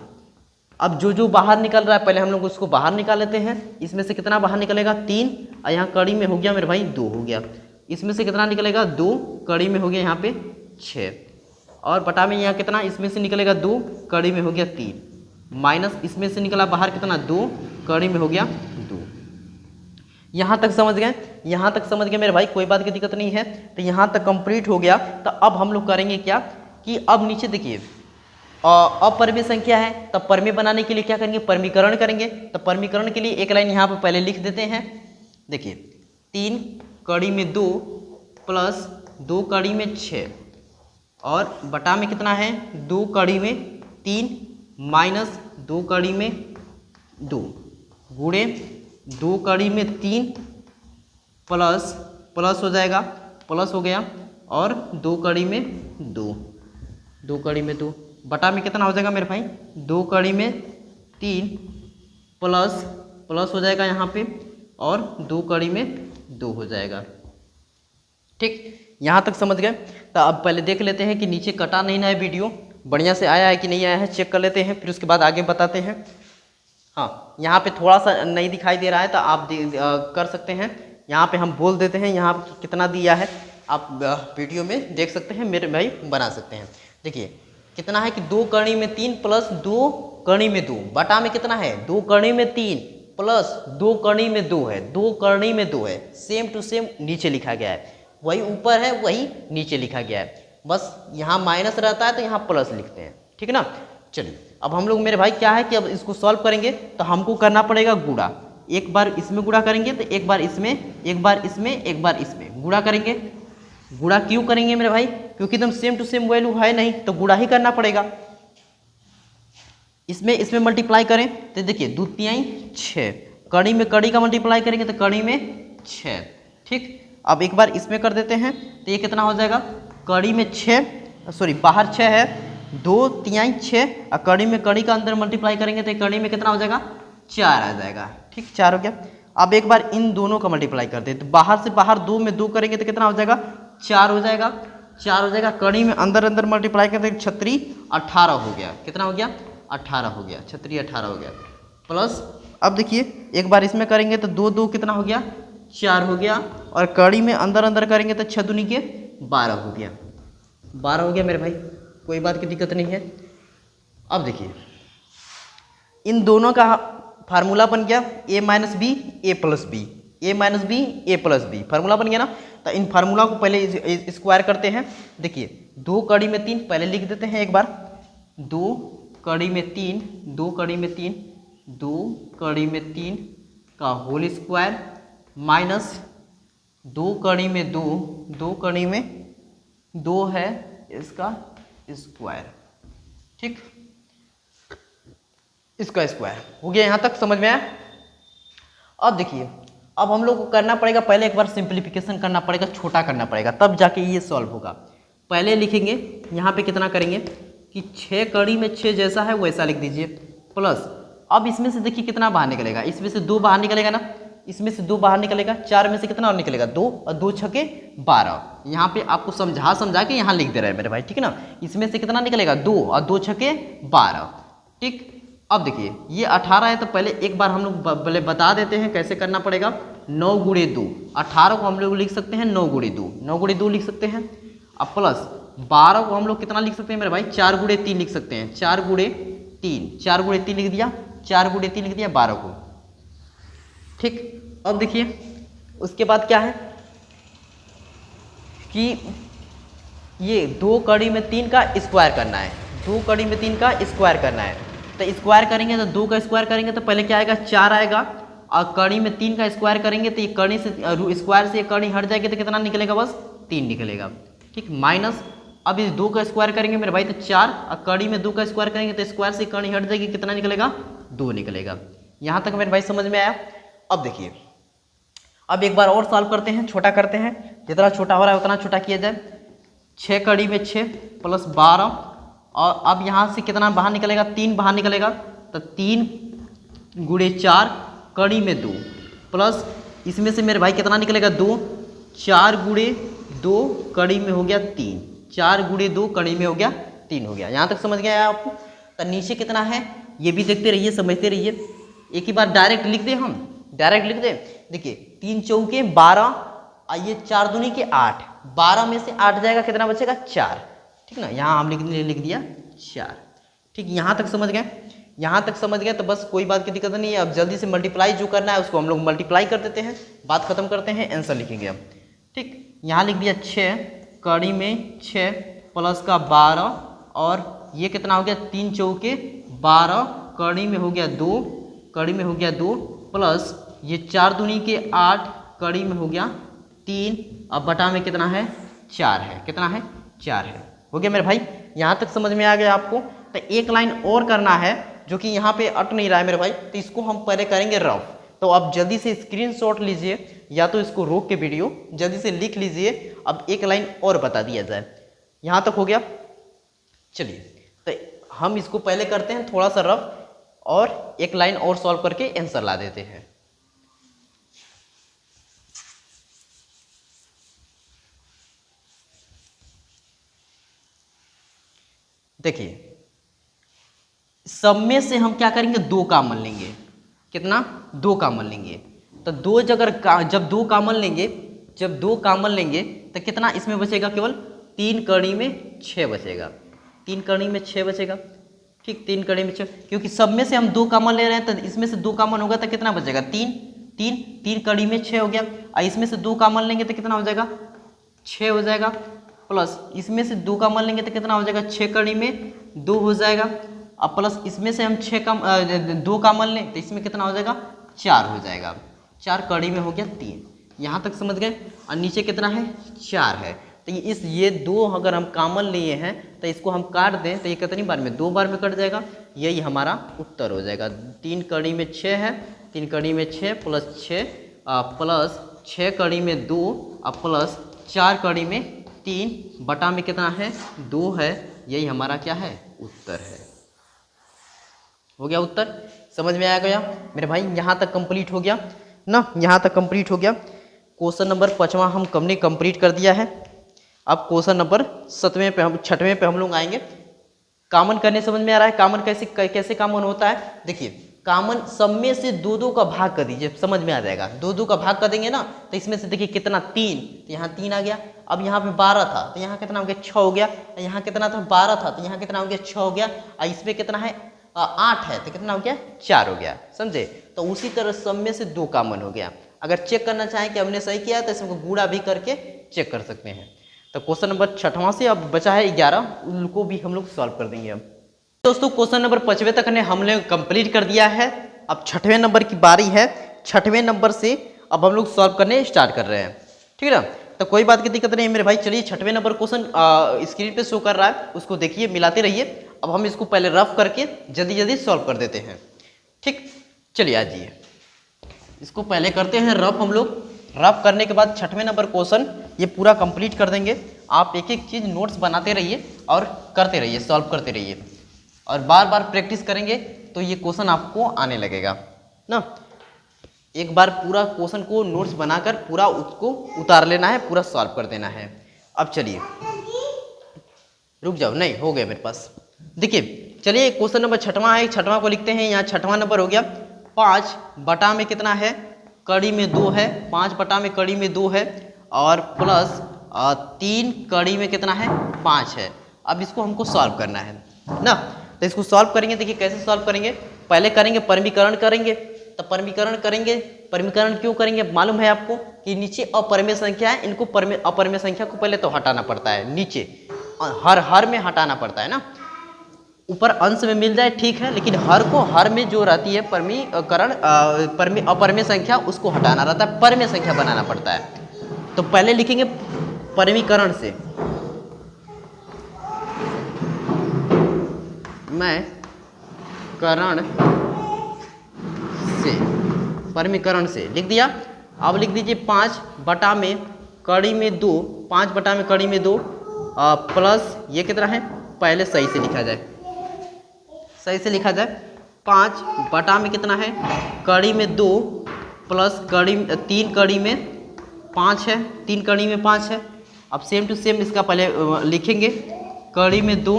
अब जो जो बाहर निकल रहा है पहले हम लोग उसको बाहर निकाल लेते हैं। इसमें से कितना बाहर निकलेगा 3, और यहाँ कड़ी में हो गया मेरे भाई 2 हो गया। इसमें से कितना निकलेगा 2, कड़ी में हो गया यहाँ पे 6, और बटा में यहाँ कितना, इसमें से निकलेगा 2, कड़ी में हो गया 3, माइनस इसमें से निकला बाहर कितना 2, कड़ी में हो गया 2। यहाँ तक समझ गए, यहाँ तक समझ गए मेरे भाई, कोई बात की दिक्कत नहीं है। तो यहाँ तक कंप्लीट हो गया। तो अब हम लोग करेंगे क्या कि अब नीचे देखिए अपरिमेय संख्या है, तब परिमेय बनाने के लिए क्या करेंगे, परिमीकरण करेंगे। तो परिमीकरण के लिए एक लाइन यहाँ पर पहले लिख देते हैं। देखिए 3 कड़ी में 2 प्लस 2 कड़ी में 6 और बटा में कितना है 2 कड़ी में 3 माइनस 2 कड़ी में 2 गुणे 2 कड़ी में 3 प्लस प्लस हो जाएगा, प्लस हो गया, और 2 कड़ी में 2, 2 कड़ी में 2 बटा में कितना हो जाएगा मेरे भाई 2 कड़ी में 3 प्लस प्लस हो जाएगा यहाँ पे, और 2 कड़ी में 2 हो जाएगा। ठीक, यहाँ तक समझ गए। तो अब पहले देख लेते हैं कि नीचे कटा नहीं ना है, वीडियो बढ़िया से आया है कि नहीं आया है, चेक कर लेते हैं, फिर उसके बाद आगे बताते हैं। हाँ, यहाँ पे थोड़ा सा नहीं दिखाई दे रहा है तो आप कर सकते हैं, यहाँ पे हम बोल देते हैं यहाँ पे कितना दिया है, आप वीडियो में देख सकते हैं, मेरे भाई बना सकते हैं। देखिए कितना है कि 2 कड़ी में 3 प्लस 2 कड़ी में 2 बटा में कितना है 2 कड़ी में 3 प्लस 2 कड़ी में 2 है, 2 कड़ी में 2 है, सेम टू सेम नीचे लिखा गया है, वही ऊपर है वही नीचे लिखा गया है, बस यहाँ माइनस रहता है तो यहाँ प्लस लिखते हैं, ठीक है ना। चलिए अब हम लोग मेरे भाई क्या है कि अब इसको सॉल्व करेंगे तो हमको करना पड़ेगा गुणा। एक बार इसमें गुणा करेंगे तो एक बार इसमें, एक बार इसमें, एक बार इसमें गुणा करेंगे। गुणा क्यों करेंगे मेरे भाई, क्योंकि एकदम सेम टू सेम वैल्यू है नहीं तो गुणा ही करना पड़ेगा। इसमें मल्टीप्लाई करें तो देखिए 2 तिहाई 6, कड़ी में कड़ी का मल्टीप्लाई करेंगे तो कड़ी में 6, ठीक। अब एक बार इसमें कर देते हैं तो ये कितना हो जाएगा, कड़ी में 6, सॉरी बाहर 6 है, 2 तिहाई 6, और कड़ी में कड़ी का अंदर मल्टीप्लाई करेंगे तो कड़ी में कितना हो जाएगा 4 आ जाएगा, ठीक, 4 हो गया। अब एक बार इन दोनों का मल्टीप्लाई करते हैं तो बाहर से बाहर 2 में 2 करेंगे तो कितना हो जाएगा 4 हो जाएगा, 4 हो जाएगा। कड़ी में अंदर अंदर मल्टीप्लाई करते हैं 36 18 हो गया, कितना हो गया 18 हो गया, 36 18 हो गया, प्लस अब देखिए एक बार इसमें करेंगे तो 2 2 कितना हो गया 4 हो गया, और कड़ी में अंदर अंदर करेंगे तो 6 दूनी के 12 हो गया, 12 हो गया मेरे भाई, कोई बात की दिक्कत नहीं है। अब देखिए इन दोनों का फार्मूला बन गया a minus B A plus B, a minus B A plus B, formula बन गया ना। तो इन फार्मूला को पहले स्क्वायर करते हैं। देखिए 2 कड़ी में 3 पहले लिख देते हैं एक बार, 2 कड़ी में 3, 2 कड़ी में 3, 2 कड़ी में 3 का होल स्क्वायर माइनस 2 कड़ी में 2, 2 कड़ी में 2 है इसका स्क्वायर, ठीक, इसका स्क्वायर हो गया। यहाँ तक समझ में आया। अब देखिए अब हम लोग को करना पड़ेगा, पहले एक बार सिंप्लीफिकेशन करना पड़ेगा, छोटा करना पड़ेगा, तब जाके ये सॉल्व होगा। पहले लिखेंगे यहाँ पे कितना करेंगे कि 6 कड़ी में 6 जैसा है वैसा लिख दीजिए, प्लस अब इसमें से देखिए कितना बाहर निकलेगा, इसमें से 2 बाहर निकलेगा ना, इसमें से 2 बाहर निकलेगा, 4 में से कितना और निकलेगा 2, और 2 छके 12। यहाँ पे आपको समझा के यहाँ लिख दे रहे हैं मेरे भाई, ठीक है ना। इसमें से कितना निकलेगा 2, और 2 छके 12, ठीक। अब देखिए ये 18 है तो पहले एक बार हम लोग पहले बता देते हैं कैसे करना पड़ेगा। 9 गुणे 2, 18 को हम लोग लिख सकते हैं 9 गुणे 2, 9 गुणे 2 लिख सकते हैं। अब प्लस 12 को हम लोग कितना लिख सकते हैं मेरे भाई 4 गुणे 3 लिख सकते हैं, 4 गुणे 3, 4 गुणे 3 लिख दिया, 4 गुणे 3 लिख दिया 12 को, ठीक। अब देखिए उसके बाद क्या है कि ये 2 कड़ी में 3 का स्क्वायर करना है, 2 कड़ी में 3 का स्क्वायर करना है। तो स्क्वायर करेंगे तो 2 का स्क्वायर करेंगे तो पहले क्या आएगा 4 आएगा, और कड़ी में 3 का स्क्वायर करेंगे तो ये कड़ी से स्क्वायर से कड़ी हट जाएगी तो कितना निकलेगा बस 3 निकलेगा, ठीक, माइनस अब इस 2 का स्क्वायर करेंगे मेरे भाई तो 4, और कड़ी में 2 का स्क्वायर करेंगे तो स्क्वायर से कड़ी हट जाएगी, कितना निकलेगा 2 निकलेगा। यहाँ तक मेरे भाई समझ में आया। अब देखिए अब एक बार और सॉल्व करते हैं, छोटा करते हैं, जितना छोटा हो रहा है उतना छोटा किया जाए। 6 कड़ी में 6 प्लस 12, और अब यहाँ से कितना बाहर निकलेगा 3 बाहर निकलेगा, तो 3 गुणे 4 कड़ी में 2 प्लस इसमें से मेरे भाई कितना निकलेगा 2, 4 गुणे 2 कड़ी में हो गया 3, 4 गुणे 2 कड़ी में हो गया 3 हो गया। यहाँ तक समझ गया आप? तो नीचे कितना है ये भी देखते रहिए, समझते रहिए। एक ही बार डायरेक्ट लिख दें, हम डायरेक्ट लिख दें। देखिए 3 चौके 12, आइए 4 दूनी के 8, 12 में से 8 जाएगा, कितना बचेगा 4, ठीक ना। यहाँ हम लिख दिया 4, ठीक। यहाँ तक समझ गए? यहाँ तक समझ गए तो बस कोई बात की दिक्कत नहीं है। अब जल्दी से मल्टीप्लाई जो करना है उसको हम लोग मल्टीप्लाई कर देते हैं, बात खत्म करते हैं, आंसर लिखेंगे हम, ठीक। यहाँ लिख दिया 6 कड़ी में 6 प्लस का 12, और ये कितना हो गया 3 चौके 12 कड़ी में हो गया 2, कड़ी में हो गया 2 प्लस ये 4 दूनी के 8 कड़ी में हो गया 3, अब बटा में कितना है 4 है, कितना है 4 है। हो गया मेरे भाई? यहाँ तक समझ में आ गया आपको? तो एक लाइन और करना है जो कि यहाँ पे अट नहीं रहा है मेरे भाई, तो इसको हम पहले करेंगे रफ। तो आप जल्दी से स्क्रीनशॉट लीजिए या तो इसको रोक के वीडियो जल्दी से लिख लीजिए। अब एक लाइन और बता दिया जाए। यहाँ तक हो गया? चलिए तो हम इसको पहले करते हैं थोड़ा सा रफ, और एक लाइन और सॉल्व करके आंसर ला देते हैं। देखिए सब में से हम क्या करेंगे 2 कॉमन लेंगे। कितना? 2 कॉमन लेंगे। तो जब 2 कॉमन लेंगे, जब 2 कॉमन लेंगे तो कितना इसमें बचेगा? केवल 3 कड़ी में 6 बचेगा, 3 कड़ी में 6 बचेगा, ठीक। 3 कड़ी में 6, क्योंकि सब में से हम 2 कॉमन ले रहे हैं, तो इसमें से 2 कॉमन होगा तो कितना बचेगा 3, 3 कड़ी में 6 हो गया। और इसमें से 2 कॉमन लेंगे तो कितना हो जाएगा 6 हो जाएगा, प्लस इसमें से 2 कॉमन लेंगे तो कितना हो जाएगा 6 कड़ी में 2 हो जाएगा। अब प्लस इसमें से हम 2 कॉमन लें तो इसमें कितना हो जाएगा 4 हो जाएगा, 4 कड़ी में हो गया 3। यहाँ तक समझ गए? और नीचे कितना है 4 है। तो ये 2 अगर हम कॉमन लिए हैं तो इसको हम काट दें तो ये कितनी बार में 2 बार में कट जाएगा, यही हमारा उत्तर हो जाएगा। 3 कड़ी में 6 है, 3 कड़ी में 6 प्लस 6 कड़ी में 2 और प्लस 4 कड़ी में 3 बटा में कितना है 2 है, यही हमारा क्या है उत्तर है। हो गया उत्तर? समझ में आ गया मेरे भाई? यहाँ तक कंप्लीट हो गया ना, यहाँ तक कंप्लीट हो गया। क्वेश्चन नंबर 5वां हम हमने कंप्लीट कर दिया है। अब क्वेश्चन नंबर 7वें पे हम 6वें पे हम लोग आएंगे। कॉमन करने समझ में आ रहा है? कॉमन कैसे कॉमन होता है? देखिए कॉमन सब में से 2 का भाग कर दीजिए, समझ में आ जाएगा। 2 का भाग कर देंगे ना तो इसमें से देखिए कितना 3, तो यहाँ 3 आ गया। अब यहाँ पे 12 था तो यहाँ कितना हो गया 6 हो गया। यहाँ कितना था 12 था तो यहाँ कितना हो गया 6 हो गया। और इसमें कितना है 8 है तो कितना हो गया 4 हो गया, समझे? तो उसी तरह सब में से 2 कॉमन हो गया। अगर चेक करना चाहें कि हमने सही किया तो इसमें गुणा भी करके चेक कर सकते हैं। तो क्वेश्चन नंबर 6वां से अब बचा है 11, उनको भी हम लोग सॉल्व कर देंगे। अब दोस्तों क्वेश्चन नंबर 5वें तक हमने कंप्लीट कर दिया है। अब 6वें नंबर की बारी है। 6वें नंबर से अब हम लोग सॉल्व करने स्टार्ट कर रहे हैं, ठीक है ना। तो कोई बात की दिक्कत नहीं है मेरे भाई। चलिए 6वें नंबर क्वेश्चन स्क्रीन पे शो कर रहा है, उसको देखिए, मिलाते रहिए। अब हम इसको पहले रफ करके जल्दी जल्दी सॉल्व कर देते हैं, ठीक। चलिए आ जाइए, इसको पहले करते हैं रफ हम लोग। रफ करने के बाद 6वें नंबर क्वेश्चन ये पूरा कंप्लीट कर देंगे। आप एक एक चीज़ नोट्स बनाते रहिए और करते रहिए, सॉल्व करते रहिए, और बार बार प्रैक्टिस करेंगे तो ये क्वेश्चन आपको आने लगेगा ना। एक बार पूरा क्वेश्चन को नोट्स बनाकर पूरा उसको उतार लेना है, पूरा सॉल्व कर देना है। अब चलिए रुक जाओ, नहीं हो गया मेरे पास। देखिए चलिए क्वेश्चन नंबर 6वां है, 6वां को लिखते हैं। यहाँ 6वां नंबर हो गया 5 बटा में कितना है कड़ी में 2 है, 5 बटा में कड़ी में 2 है, और प्लस 3 कड़ी में कितना है 5 है। अब इसको हमको सॉल्व करना है ना। तो इसको सॉल्व करेंगे, देखिए कैसे सॉल्व करेंगे। पहले करेंगे परमीकरण करेंगे। तो परमीकरण करेंगे, परमीकरण क्यों करेंगे मालूम है आपको कि नीचे अपरिमेय संख्या है, इनको अपरिमेय संख्या को पहले तो हटाना पड़ता है, नीचे हर में हटाना पड़ता है ना। ऊपर अंश में मिल जाए ठीक है, लेकिन हर में जो रहती है परमीकरण अपरिमेय संख्या उसको हटाना रहता है, परमेय संख्या बनाना पड़ता है। तो पहले लिखेंगे परमीकरण से, मैं करण से, परमीकरण से लिख दिया। अब लिख दीजिए 5 बटा में कड़ी में 2, 5 बटा में कड़ी में 2 प्लस ये कितना है, पहले सही से लिखा जाए, सही से लिखा जाए। 5 बटा में कितना है कड़ी में 2 प्लस कड़ी 3 कड़ी में 5 है, 3 कड़ी में 5 है। अब सेम टू सेम इसका पहले लिखेंगे, कड़ी में 2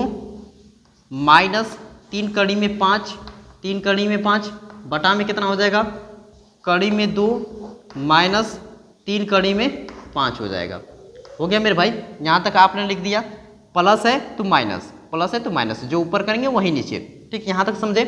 माइनस 3 कड़ी में 5, 3 कड़ी में 5 बटा में कितना हो जाएगा, कड़ी में 2 माइनस 3 कड़ी में 5 हो जाएगा। हो गया मेरे भाई, यहाँ तक आपने लिख दिया। प्लस है तो माइनस, प्लस है तो माइनस, जो ऊपर करेंगे वही नीचे। ठीक, यहाँ तक समझे।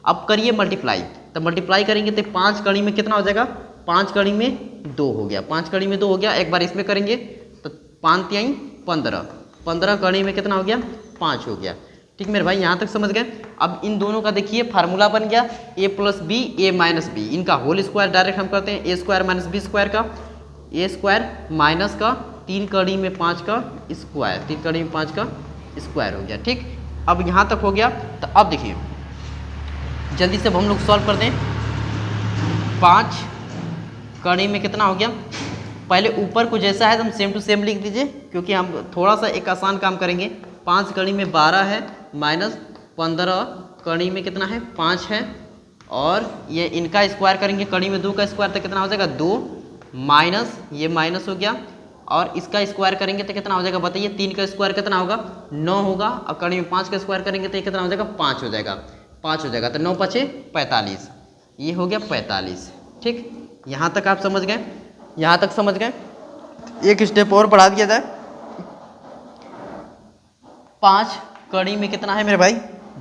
अब करिए मल्टीप्लाई, तो मल्टीप्लाई करेंगे तो 5 कड़ी में कितना हो जाएगा, 5 कड़ी में 2 हो गया, 5 कड़ी में 2 हो गया। एक बार इसमें करेंगे तो 5 तिहाई 15, 15 कड़ी में कितना हो गया, 5 हो गया। ठीक मेरे भाई, यहाँ तक समझ गए। अब इन दोनों का देखिए फार्मूला बन गया a plus B A minus B, इनका होल स्क्वायर डायरेक्ट हम करते हैं, A square minus B square का, ए स्क्वायर माइनस का 3 कड़ी में 5 का स्क्वायर, 3 कड़ी में 5 का स्क्वायर हो गया। ठीक, अब यहाँ तक हो गया। तो अब देखिए जल्दी से अब हम लोग सॉल्व करते हैं। 5 कड़ी में कितना हो गया, पहले ऊपर को जैसा है हम सेम टू सेम लिख दीजिए, क्योंकि हम थोड़ा सा एक आसान काम करेंगे। 5 कड़ी में 12 है माइनस 15 कड़ी में कितना है, 5 है, और ये इनका स्क्वायर करेंगे, कड़ी में 2 का स्क्वायर तो कितना हो जाएगा 2 माइनस ये माइनस हो गया, और इसका स्क्वायर करेंगे तो कितना हो जाएगा बताइए, 3 का स्क्वायर कितना होगा 9 होगा, और कड़ी में 5 का स्क्वायर करेंगे तो ये कितना हो जाएगा 5 हो जाएगा, 5 हो जाएगा। तो 9 5 45, ये हो गया 45। ठीक, यहाँ तक आप समझ गए, यहाँ तक समझ गए। एक स्टेप और बढ़ा दिया जाए। 5 कड़ी में कितना है मेरे भाई,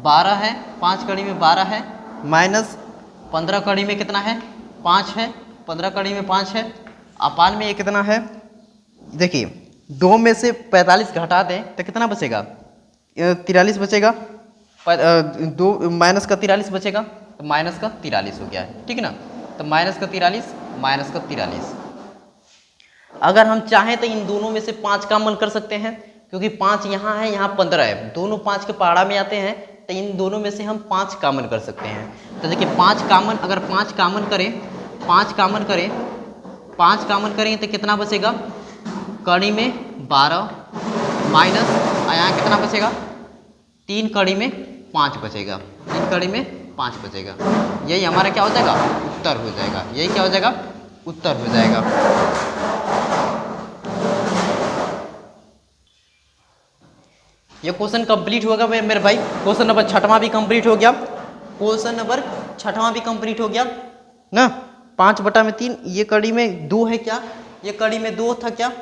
12 है, 5 कड़ी में 12 है, माइनस 15 कड़ी में कितना है 5 है, 15 कड़ी में 5 है, अपान में ये कितना है, देखिए 2 में से 45 घटा दें तो कितना बचेगा, 43 बचेगा, 2 माइनस का 43 बचेगा, तो माइनस का 43 हो गया है। ठीक है ना, तो माइनस का 43 माइनस का 43। अगर हम चाहें तो इन दोनों में से 5 कॉमन कर सकते हैं, क्योंकि 5 यहाँ है, यहाँ 15 है, दोनों 5 के पहाड़ा में आते हैं, तो इन दोनों में से हम 5 कॉमन कर सकते हैं। तो देखिए 5 कॉमन, अगर 5 कॉमन करें, 5 कॉमन करें, 5 कॉमन करें तो कितना बचेगा, कड़ी में 12 माइनस यहाँ कितना बचेगा, 3 कड़ी में 5 बचेगा, 3 कड़ी में 5 बचेगा। यही हमारा क्या हो जाएगा, उत्तर हो जाएगा। यही क्या हो जाएगा, उत्तर हो जाएगा। ये क्वेश्चन कंप्लीट होगा मेरे भाई। क्वेश्चन नंबर 6वां भी कंप्लीट हो गया, क्वेश्चन नंबर 6वां भी कंप्लीट हो गया ना। 5/3, ये कड़ी में 2 है क्या, ये कड़ी में 2 था क्या,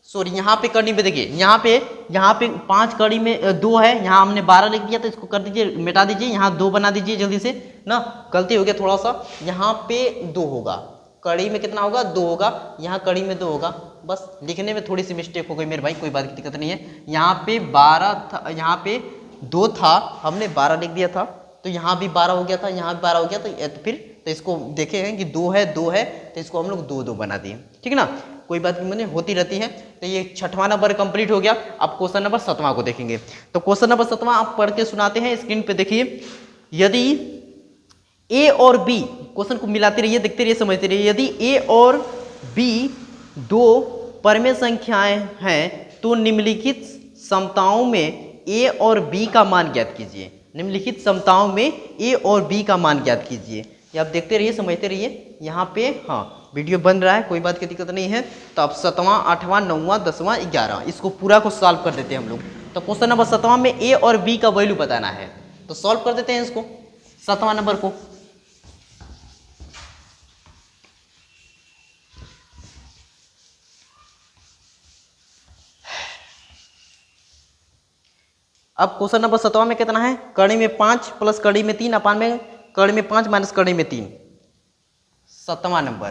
सॉरी यहाँ पे कड़ी में देखिए, यहाँ पे 5 कड़ी में 2 है, यहाँ हमने 12 लिख दिया, तो इसको कर दीजिए, मिटा दीजिए, यहाँ 2 बना दीजिए जल्दी से ना। गलती हो गया थोड़ा सा, यहाँ पे 2 होगा, कड़ी में कितना होगा 2 होगा, यहाँ कड़ी में 2 होगा, बस लिखने में थोड़ी सी मिस्टेक हो गई मेरे भाई, कोई बात की दिक्कत नहीं है। यहाँ पे 12 था, यहाँ पे 2 था, हमने 12 लिख दिया था, तो यहाँ भी 12 हो गया था, यहाँ भी 12 हो गया, तो फिर तो इसको देखे हैं कि 2 है, 2 है, तो इसको हम लोग 2 बना दिए। ठीक है ना, कोई बात नहीं, होती रहती है। तो ये 6वां नंबर कंप्लीट हो गया। अब क्वेश्चन नंबर 7वां को देखेंगे। तो क्वेश्चन नंबर 7वां आप पढ़ के सुनाते हैं, स्क्रीन पे देखिए। यदि ए और बी, क्वेश्चन को मिलाते रहिए, देखते रहिए, समझते रहिए। यदि ए और बी 2 परमेय संख्याएं हैं तो निम्नलिखित समताओं में ए और बी का मान ज्ञात कीजिए। निम्नलिखित समताओं में ए और बी का मान ज्ञात कीजिए। ये आप देखते रहिए, समझते रहिए। यहाँ पे हाँ वीडियो बन रहा है, कोई बात की दिक्कत नहीं है। तो अब 7वां, 8वां, 9वां, 10वां, 11 इसको पूरा को सॉल्व कर देते हैं हम लोग। तो क्वेश्चन नंबर 7वां में ए और बी का वैल्यू बताना है, तो सॉल्व कर देते हैं इसको, 7वां नंबर को। अब क्वेश्चन नंबर 7वां में कितना है, कड़ी में 5 प्लस कड़ी में 3 अपान में कड़ी में 5 माइनस कड़ी में 3। 7वां नंबर,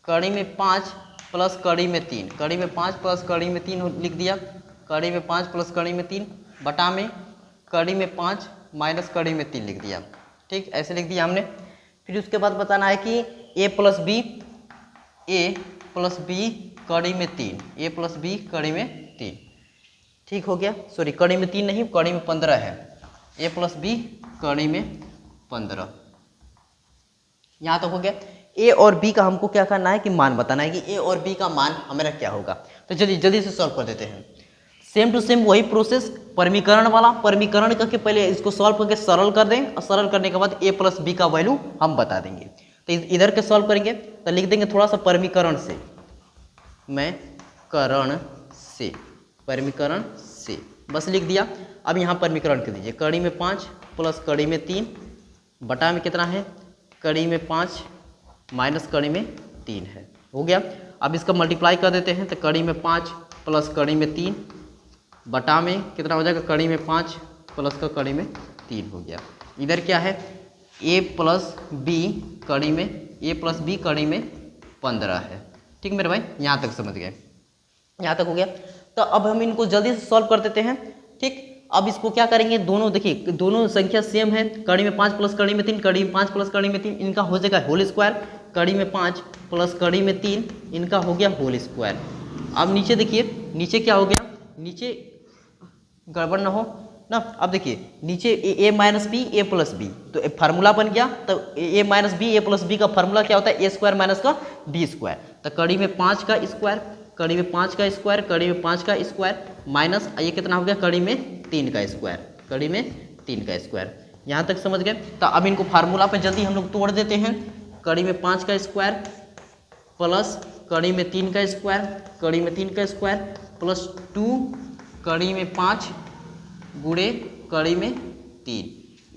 कड़ी में 5 प्लस कड़ी में 3, कड़ी में 5 प्लस कड़ी में 3 लिख दिया, कड़ी में 5 प्लस कड़ी में 3 बटा में कड़ी में 5 माइनस कड़ी में 3 लिख दिया। ठीक, ऐसे लिख दिया हमने। फिर उसके बाद बताना है कि ए प्लस बी कड़ी में 3, ए प्लस बी कड़ी में 3। ठीक हो गया, सॉरी कड़ी में 3 नहीं, कड़ी में 15 है, ए प्लस बी कड़ी में 15। यहाँ तक हो गया। ए और बी का हमको क्या करना है कि मान बताना है कि ए और बी का मान हमारा क्या होगा। तो जल्दी जल्दी से सॉल्व कर देते हैं। सेम टू सेम वही प्रोसेस, परमीकरण वाला, परमीकरण करके पहले इसको सॉल्व करके सरल कर दें, और सरल करने के बाद ए प्लस बी का वैल्यू हम बता देंगे। तो इधर के सॉल्व करेंगे तो लिख देंगे थोड़ा सा परमीकरण से, परमीकरण से बस लिख दिया। अब यहाँ परमीकरण कर दीजिए, कड़ी में 5 प्लस कड़ी में 3 बटा में कितना है, कड़ी में 5 माइनस कड़ी में 3 है, हो गया। अब इसका मल्टीप्लाई कर देते हैं तो कड़ी में 5 प्लस कड़ी में 3 बटा में कितना हो जाएगा, कड़ी में 5 प्लस का कड़ी में 3 हो गया। इधर क्या है, a प्लस बी कड़ी में, a प्लस बी कड़ी में 15 है। ठीक मेरे भाई, यहाँ तक समझ गए, यहाँ तक हो गया। तो अब हम इनको जल्दी से सॉल्व कर देते हैं। ठीक, अब इसको क्या करेंगे, दोनों देखिए दोनों संख्या सेम है, कड़ी में 5 प्लस कड़ी में 3, कड़ी में 5 प्लस कड़ी में 3, इनका हो जाएगा होल स्क्वायर, कड़ी में 5 प्लस कड़ी में 3 इनका हो गया होल स्क्वायर। अब नीचे देखिए, नीचे क्या हो गया, नीचे गड़बड़ ना हो ना। अब देखिए नीचे a minus B A plus B, तो फार्मूला बन गया। तो a minus B A plus B का फार्मूला क्या होता है, ए स्क्वायर माइनस का बी स्क्वायर। तो कड़ी में 5 का स्क्वायर, कड़ी में 5 का स्क्वायर, कड़ी में 5 का स्क्वायर माइनस ये कितना हो गया, कड़ी में 3 का स्क्वायर, कड़ी में 3 का स्क्वायर। यहाँ तक समझ गए। तो अब इनको फार्मूला पे जल्दी हम लोग तोड़ देते हैं। कड़ी में 5 का स्क्वायर प्लस कड़ी में 3 का स्क्वायर, कड़ी में 3 का स्क्वायर प्लस 2 कड़ी में 5 गुणे कड़ी में 3,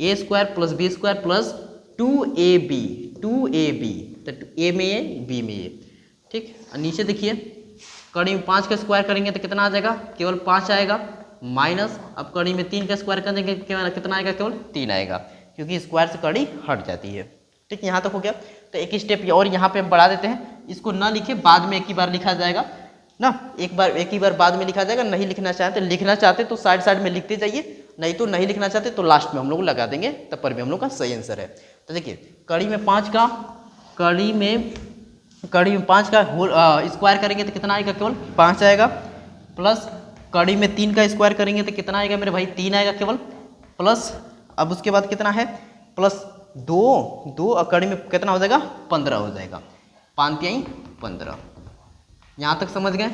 a square plus b square plus 2ab, तो ए में ए बी में ए। ठीक, और नीचे देखिए कड़ी में 5 का स्क्वायर करेंगे तो कितना आ जाएगा, केवल 5 आएगा, माइनस अब कड़ी में 3 का स्क्वायर करेंगे कितना आएगा, केवल 3 आएगा, क्योंकि स्क्वायर से कड़ी हट जाती है। ठीक, यहाँ तक हो गया। तो एक स्टेप और यहाँ पे हम बढ़ा देते हैं, इसको ना लिखे बाद में एक ही बार लिखा जाएगा ना, एक ही बार बाद में लिखा जाएगा। नहीं लिखना चाहते तो साइड में लिखते जाइए, नहीं तो नहीं लिखना चाहते तो लास्ट में हम लोग लगा देंगे, तब पर भी हम लोग का सही आंसर है। तो देखिए कड़ी में 5 का स्क्वायर करेंगे तो कितना आएगा, केवल 5 आएगा, प्लस कड़ी में 3 का स्क्वायर करेंगे तो कितना आएगा मेरे भाई, 3 आएगा केवल, प्लस अब उसके बाद कितना है, प्लस 2 और कड़ी में कितना हो जाएगा, 15 हो जाएगा, 5 × 15। यहाँ तक समझ गए।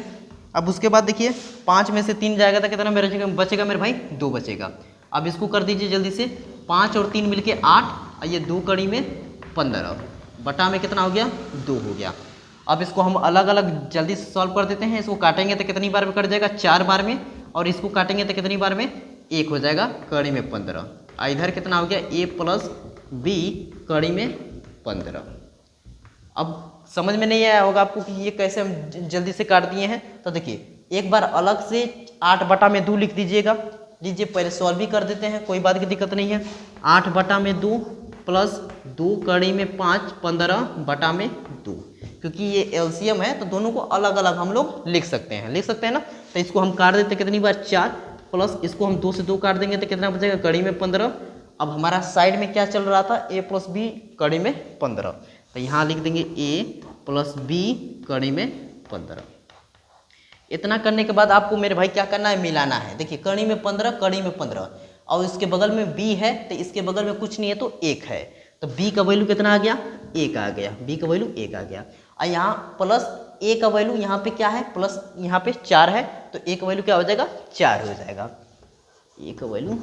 अब उसके बाद देखिए 5 में से 3 जाएगा तो कितना मेरे बचेगा मेरे भाई, 2 बचेगा। अब इसको कर दीजिए जल्दी से, 5 और 3 मिलके 8 और ये 2 कड़ी में 15 बटा में कितना हो गया, 2 हो गया। अब इसको हम अलग अलग जल्दी से सॉल्व कर देते हैं। इसको काटेंगे तो कितनी बार में कट जाएगा, 4 बार में, और इसको काटेंगे तो कितनी बार में, 1 हो जाएगा, कड़ी में 15। इधर कितना हो गया, a प्लस बी कड़ी में 15। अब समझ में नहीं आया होगा आपको कि ये कैसे हम जल्दी से काट दिए हैं। तो देखिए एक बार अलग से 8 बटा में 2 लिख दीजिएगा। लीजिए पहले सॉल्व भी कर देते हैं, कोई बात की दिक्कत नहीं है। 8 बटा में 2 प्लस 2 कड़ी में 5, 15 बटा में 2, क्योंकि ये एलसीएम है तो दोनों को अलग अलग हम लोग लिख सकते हैं ना। तो इसको हम काट देते कितनी बार, 4, प्लस इसको हम 2 से 2 काट देंगे तो कितना बचेगा, कड़ी में 15। अब हमारा साइड में क्या चल रहा था, a प्लस बी कड़ी में 15, तो यहाँ लिख देंगे a प्लस बी कड़ी में 15। इतना करने के बाद आपको मेरे भाई क्या करना है, मिलाना है। देखिए कड़ी में 15, कड़ी में 15, और इसके बगल में b है तो इसके बगल में कुछ नहीं है तो 1 है, तो b का वैल्यू कितना आ गया, 1 आ गया, b का वैल्यू 1 आ गया। और यहाँ प्लस a का वैल्यू यहाँ पे क्या है, प्लस यहाँ पे 4 है, तो a का वैल्यू क्या हो जाएगा, 4 हो जाएगा, a का वैल्यू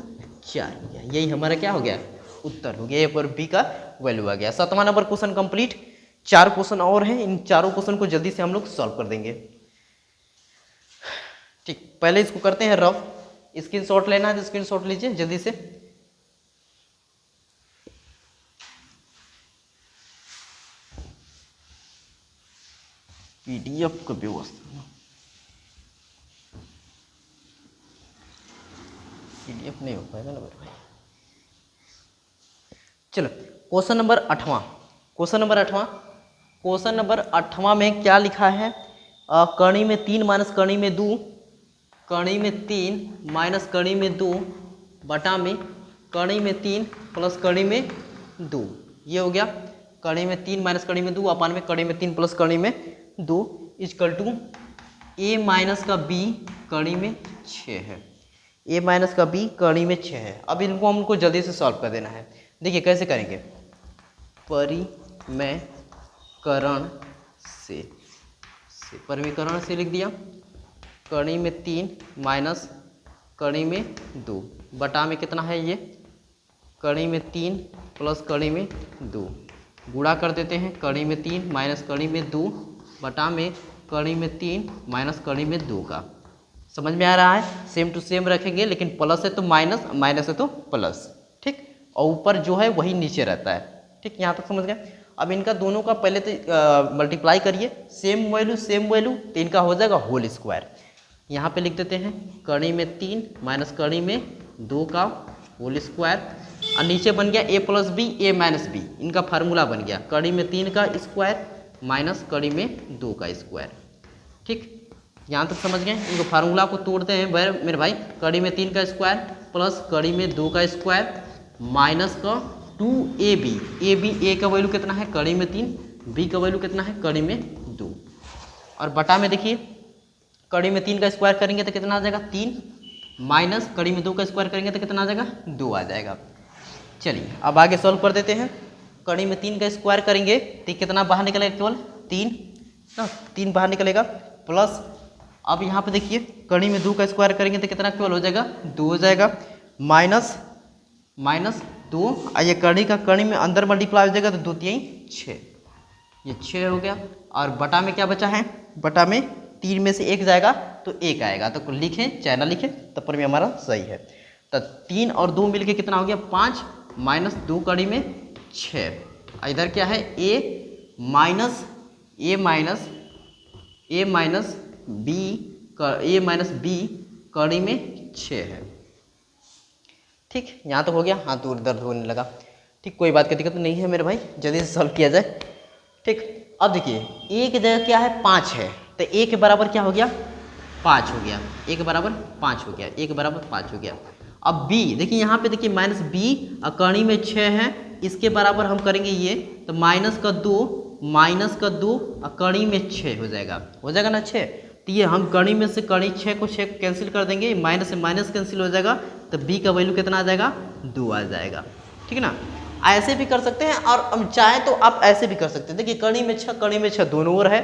4 हो गया। यही हमारा क्या हो गया, उत्तर हो गया, a पर b का वैल्यू आ गया। 7वां नंबर क्वेश्चन कंप्लीट। 4 क्वेश्चन और हैं, इन चारों क्वेश्चन को जल्दी से हम लोग सॉल्व कर देंगे। ठीक, पहले इसको करते हैं रफ। स्क्रीनशॉट लेना है तो स्क्रीनशॉट लीजिए जल्दी से। पीडीएफ का व्यवस्था, पीडीएफ नहीं हो पाएगा ना मेरे भाई। चलो क्वेश्चन नंबर 8वां, क्वेश्चन नंबर 8वां में क्या लिखा है, कड़ी में 3 माइनस कड़ी में 2, कड़ी में 3 माइनस कड़ी में 2 बटा में कड़ी में 3 प्लस कड़ी में 2, ये हो गया। कड़ी में 3 माइनस कड़ी में 2 अपान में कड़ी में 3 प्लस कड़ी में 2 इक्वल टू a माइनस का b कड़ी में 6 है, a माइनस का b कड़ी में 6 है। अब इनको हमको जल्दी से सॉल्व कर देना है। देखिए कैसे करेंगे, परिमीकरण से लिख दिया, कड़ी में 3 माइनस कड़ी में 2 बटा में कितना है, ये कड़ी में 3 प्लस कड़ी में 2 गुणा कर देते हैं, कड़ी में 3 माइनस कड़ी में 2 बटा में कड़ी में 3 माइनस कड़ी में 2 का। समझ में आ रहा है? सेम टू सेम रखेंगे, लेकिन प्लस है तो माइनस, माइनस है तो प्लस, ठीक। और ऊपर जो है वही नीचे रहता है, ठीक। यहाँ तक समझ गए? अब इनका दोनों का पहले तो मल्टीप्लाई करिए, सेम वैल्यू तो इनका हो जाएगा होल स्क्वायर। यहाँ पे लिख देते हैं कड़ी में 3 माइनस कड़ी में 2 का होल स्क्वायर, और नीचे बन गया a plus B A minus B, इनका फार्मूला बन गया कड़ी में 3 का स्क्वायर माइनस कड़ी में 2 का स्क्वायर, ठीक। यहाँ तक समझ गए? इनको फार्मूला को तोड़ते हैं मेरे भाई, कड़ी में 3 का स्क्वायर प्लस कड़ी में 2 का स्क्वायर माइनस का 2ab, ए का वैल्यू कितना है? कड़ी में 3, बी का वैल्यू कितना है? कड़ी में 2, और बटा में देखिए कड़ी में 3 का स्क्वायर करेंगे तो कितना आ जाएगा? 3 माइनस कड़ी में 2 का स्क्वायर करेंगे तो कितना आ जाएगा? 2 आ जाएगा। चलिए अब आगे सॉल्व कर देते हैं। कड़ी में 3 का स्क्वायर करेंगे तो कितना बाहर निकलेगा? केवल 3 ना, 3 बाहर निकलेगा, प्लस अब यहाँ पे देखिए कड़ी में 2 का स्क्वायर करेंगे तो कितना केवल हो जाएगा? 2 हो जाएगा, माइनस माइनस 2, और ये कड़ी में अंदर मल्टीप्लाई हो जाएगा तो 2 3 6, ये 6 हो गया। और बटा में क्या बचा है? बटा में 3 में से 1 जाएगा तो 1 आएगा, तो लिखें चाहे ना लिखें तब पर भी हमारा सही है। तो 3 और 2 मिलके कितना हो गया? 5 माइनस 2 कड़ी में 6, इधर क्या है? ए माइनस बी कड़ी में 6 है, ठीक। यहाँ तो हो गया, हाँ तो दर्द होने लगा, ठीक। कोई बात की दिक्कत नहीं है मेरे भाई, जल्दी से सॉल्व किया जाए, ठीक। अब देखिए ए की जगह क्या है? 5 है, तो ए के बराबर क्या हो गया? 5 हो गया, ए के बराबर 5 हो गया, ए के बराबर 5 हो गया। अब बी देखिए, यहाँ पे देखिए माइनस बी कड़ी में 6 है, इसके बराबर हम करेंगे ये, तो माइनस का 2 कड़ी में 6 हो जाएगा ना 6, तो ये हम कड़ी में से कड़ी 6 को कैंसिल कर देंगे, माइनस से माइनस कैंसिल हो जाएगा, तो बी का वैल्यू कितना आ जाएगा? 2 आ जाएगा, ठीक है ना। ऐसे भी कर सकते हैं, और हम चाहें तो आप ऐसे भी कर सकते हैं। देखिए कड़ी में 6 दोनों ओर है,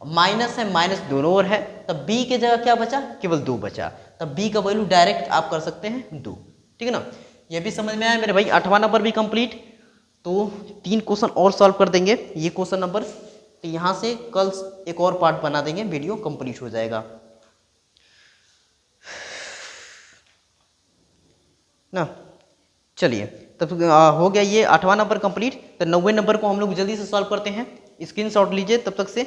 माइनस है माइनस दोनों ओर है, तब बी की जगह क्या बचा? केवल 2 बचा, तब बी का वैल्यू डायरेक्ट आप कर सकते हैं 2, ठीक है ना। ये भी समझ में आया मेरे भाई? 8वां नंबर भी कंप्लीट। तो 3 क्वेश्चन और सॉल्व कर देंगे, ये क्वेश्चन नंबर, तो यहाँ से कल एक और पार्ट बना देंगे, वीडियो कंप्लीट हो जाएगा ना। चलिए तब हो गया ये 8वां नंबर कंप्लीट। तो 90वें नंबर को हम लोग जल्दी से सॉल्व करते हैं, स्क्रीनशॉट लीजिए तब तक से।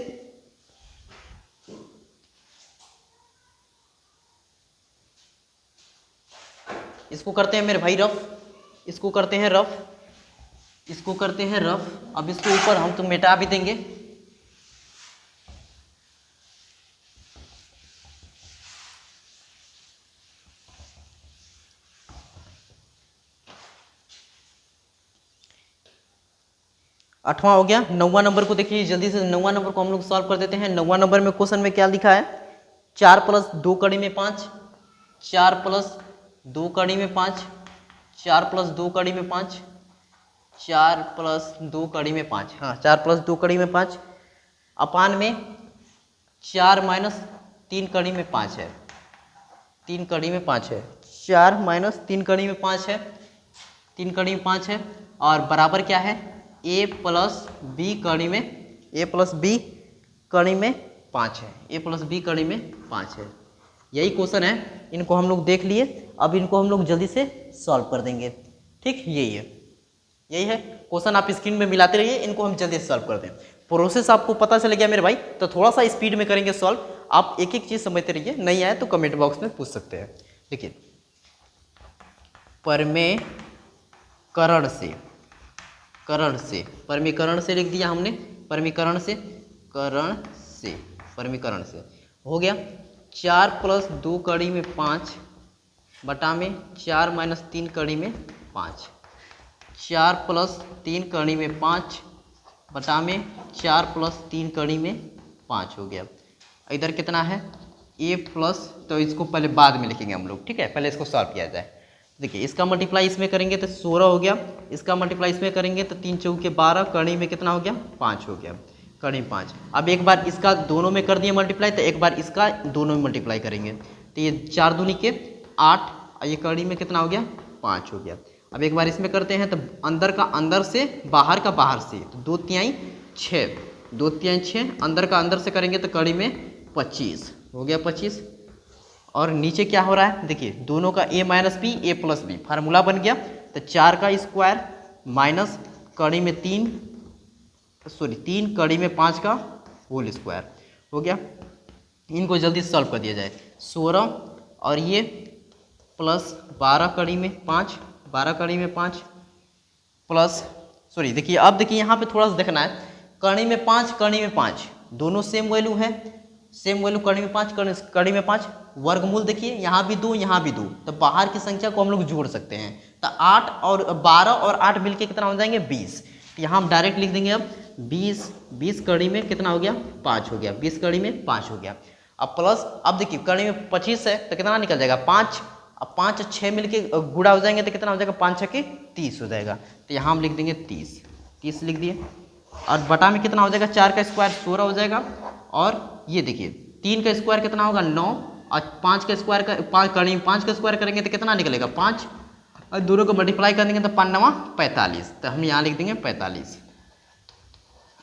इसको करते हैं मेरे भाई रफ, इसको करते हैं रफ, अब इसको ऊपर हम तो मिटा भी देंगे। आठवां हो गया। 9वां नंबर को देखिए जल्दी से, 9वां नंबर को हम लोग सॉल्व कर देते हैं। 9वां नंबर में क्वेश्चन में क्या लिखा है? 4 प्लस 2 कड़ी में 5, 4 प्लस 2 कड़ी में 5, 4 प्लस 2 कड़ी में 5, 4 प्लस 2 कड़ी में 5, हाँ 4 प्लस 2 कड़ी में 5, अपान में 4 माइनस 3 कड़ी में 5 है, 3 कड़ी में 5 है, 4 माइनस 3 कड़ी में 5 है, 3 कड़ी में 5 है, और बराबर क्या है? a प्लस बी कड़ी में, a प्लस बी कड़ी में 5 है, a प्लस बी कड़ी में 5 है। यही क्वेश्चन है, इनको हम लोग देख लिए, अब इनको हम लोग जल्दी से सॉल्व कर देंगे, ठीक। यही है क्वेश्चन, आप स्क्रीन में मिलाते रहिए, इनको हम जल्दी से सॉल्व कर दें। प्रोसेस आपको पता चल गया मेरे भाई, तो थोड़ा सा स्पीड में करेंगे सॉल्व, आप एक एक चीज़ समझते रहिए, नहीं आए तो कमेंट बॉक्स में पूछ सकते हैं। देखिए परमीकरण से लिख दिया हमने, परमीकरण से हो गया 4 प्लस 2 कड़ी में 5 बटा में 4 माइनस 3 कड़ी में 5, 4 प्लस 3 कड़ी में 5 बटा में 4 प्लस 3 कड़ी में 5 हो गया। इधर कितना है? a प्लस, तो इसको पहले बाद में लिखेंगे हम लोग, ठीक है, पहले इसको सॉल्व किया जाए। देखिए इसका मल्टीप्लाई इसमें करेंगे तो 16 हो गया, इसका मल्टीप्लाई इसमें करेंगे तो 3 चौके 12, कड़ी में कितना हो गया? 5 हो गया, कड़ी 5। अब एक बार इसका दोनों में कर दिए मल्टीप्लाई, तो एक बार इसका दोनों में मल्टीप्लाई करेंगे, तो ये 4 दूनी के 8, ये कड़ी में कितना हो गया? 5 हो गया। अब एक बार इसमें करते हैं तो अंदर का अंदर से बाहर का बाहर से, तो 2 तिहाई 6, 2 तिहाई 6, अंदर का अंदर से करेंगे तो कड़ी में 25 हो गया 25। और नीचे क्या हो रहा है देखिए, दोनों का a minus B A plus B formula बन गया। तो 4 का स्क्वायर माइनस कड़ी में 3 कड़ी में 5 का होल स्क्वायर हो गया। इनको जल्दी से सॉल्व कर दिया जाए। 16 और ये प्लस 12 कड़ी में 5, 12 कड़ी में 5 प्लस देखिए, अब देखिए यहाँ पे थोड़ा सा देखना है, कड़ी में 5 कड़ी में 5 दोनों सेम वैल्यू है, सेम वैल्यू कड़ी में 5 कड़ी में 5, वर्गमूल देखिए यहाँ भी 2 यहाँ भी 2, तो बाहर की संख्या को हम लोग जोड़ सकते हैं। तो 8 और 12 और 8 मिलके कितना हो जाएंगे 20। यहाँ हम डायरेक्ट लिख देंगे अब 20 कड़ी में कितना हो गया 5 हो गया, 20 कड़ी में 5 हो गया। अब प्लस, अब देखिए कड़ी में 25 है तो कितना निकल जाएगा 5, अब 5 और 6 मिलके गुणा हो जाएंगे तो कितना हो जाएगा 5 6 30 हो जाएगा। तो यहाँ हम लिख देंगे 30 लिख दिए। और बटा में कितना हो जाएगा 4 का स्क्वायर 16 हो जाएगा। और ये देखिए 3 का स्क्वायर कितना होगा 9, और 5 का स्क्वायर का 5 कड़ी में 5 का स्क्वायर करेंगे तो कितना निकलेगा 5, और दोनों को मल्टीप्लाई कर देंगे तो 5 9 45। तो हम यहाँ लिख देंगे 45,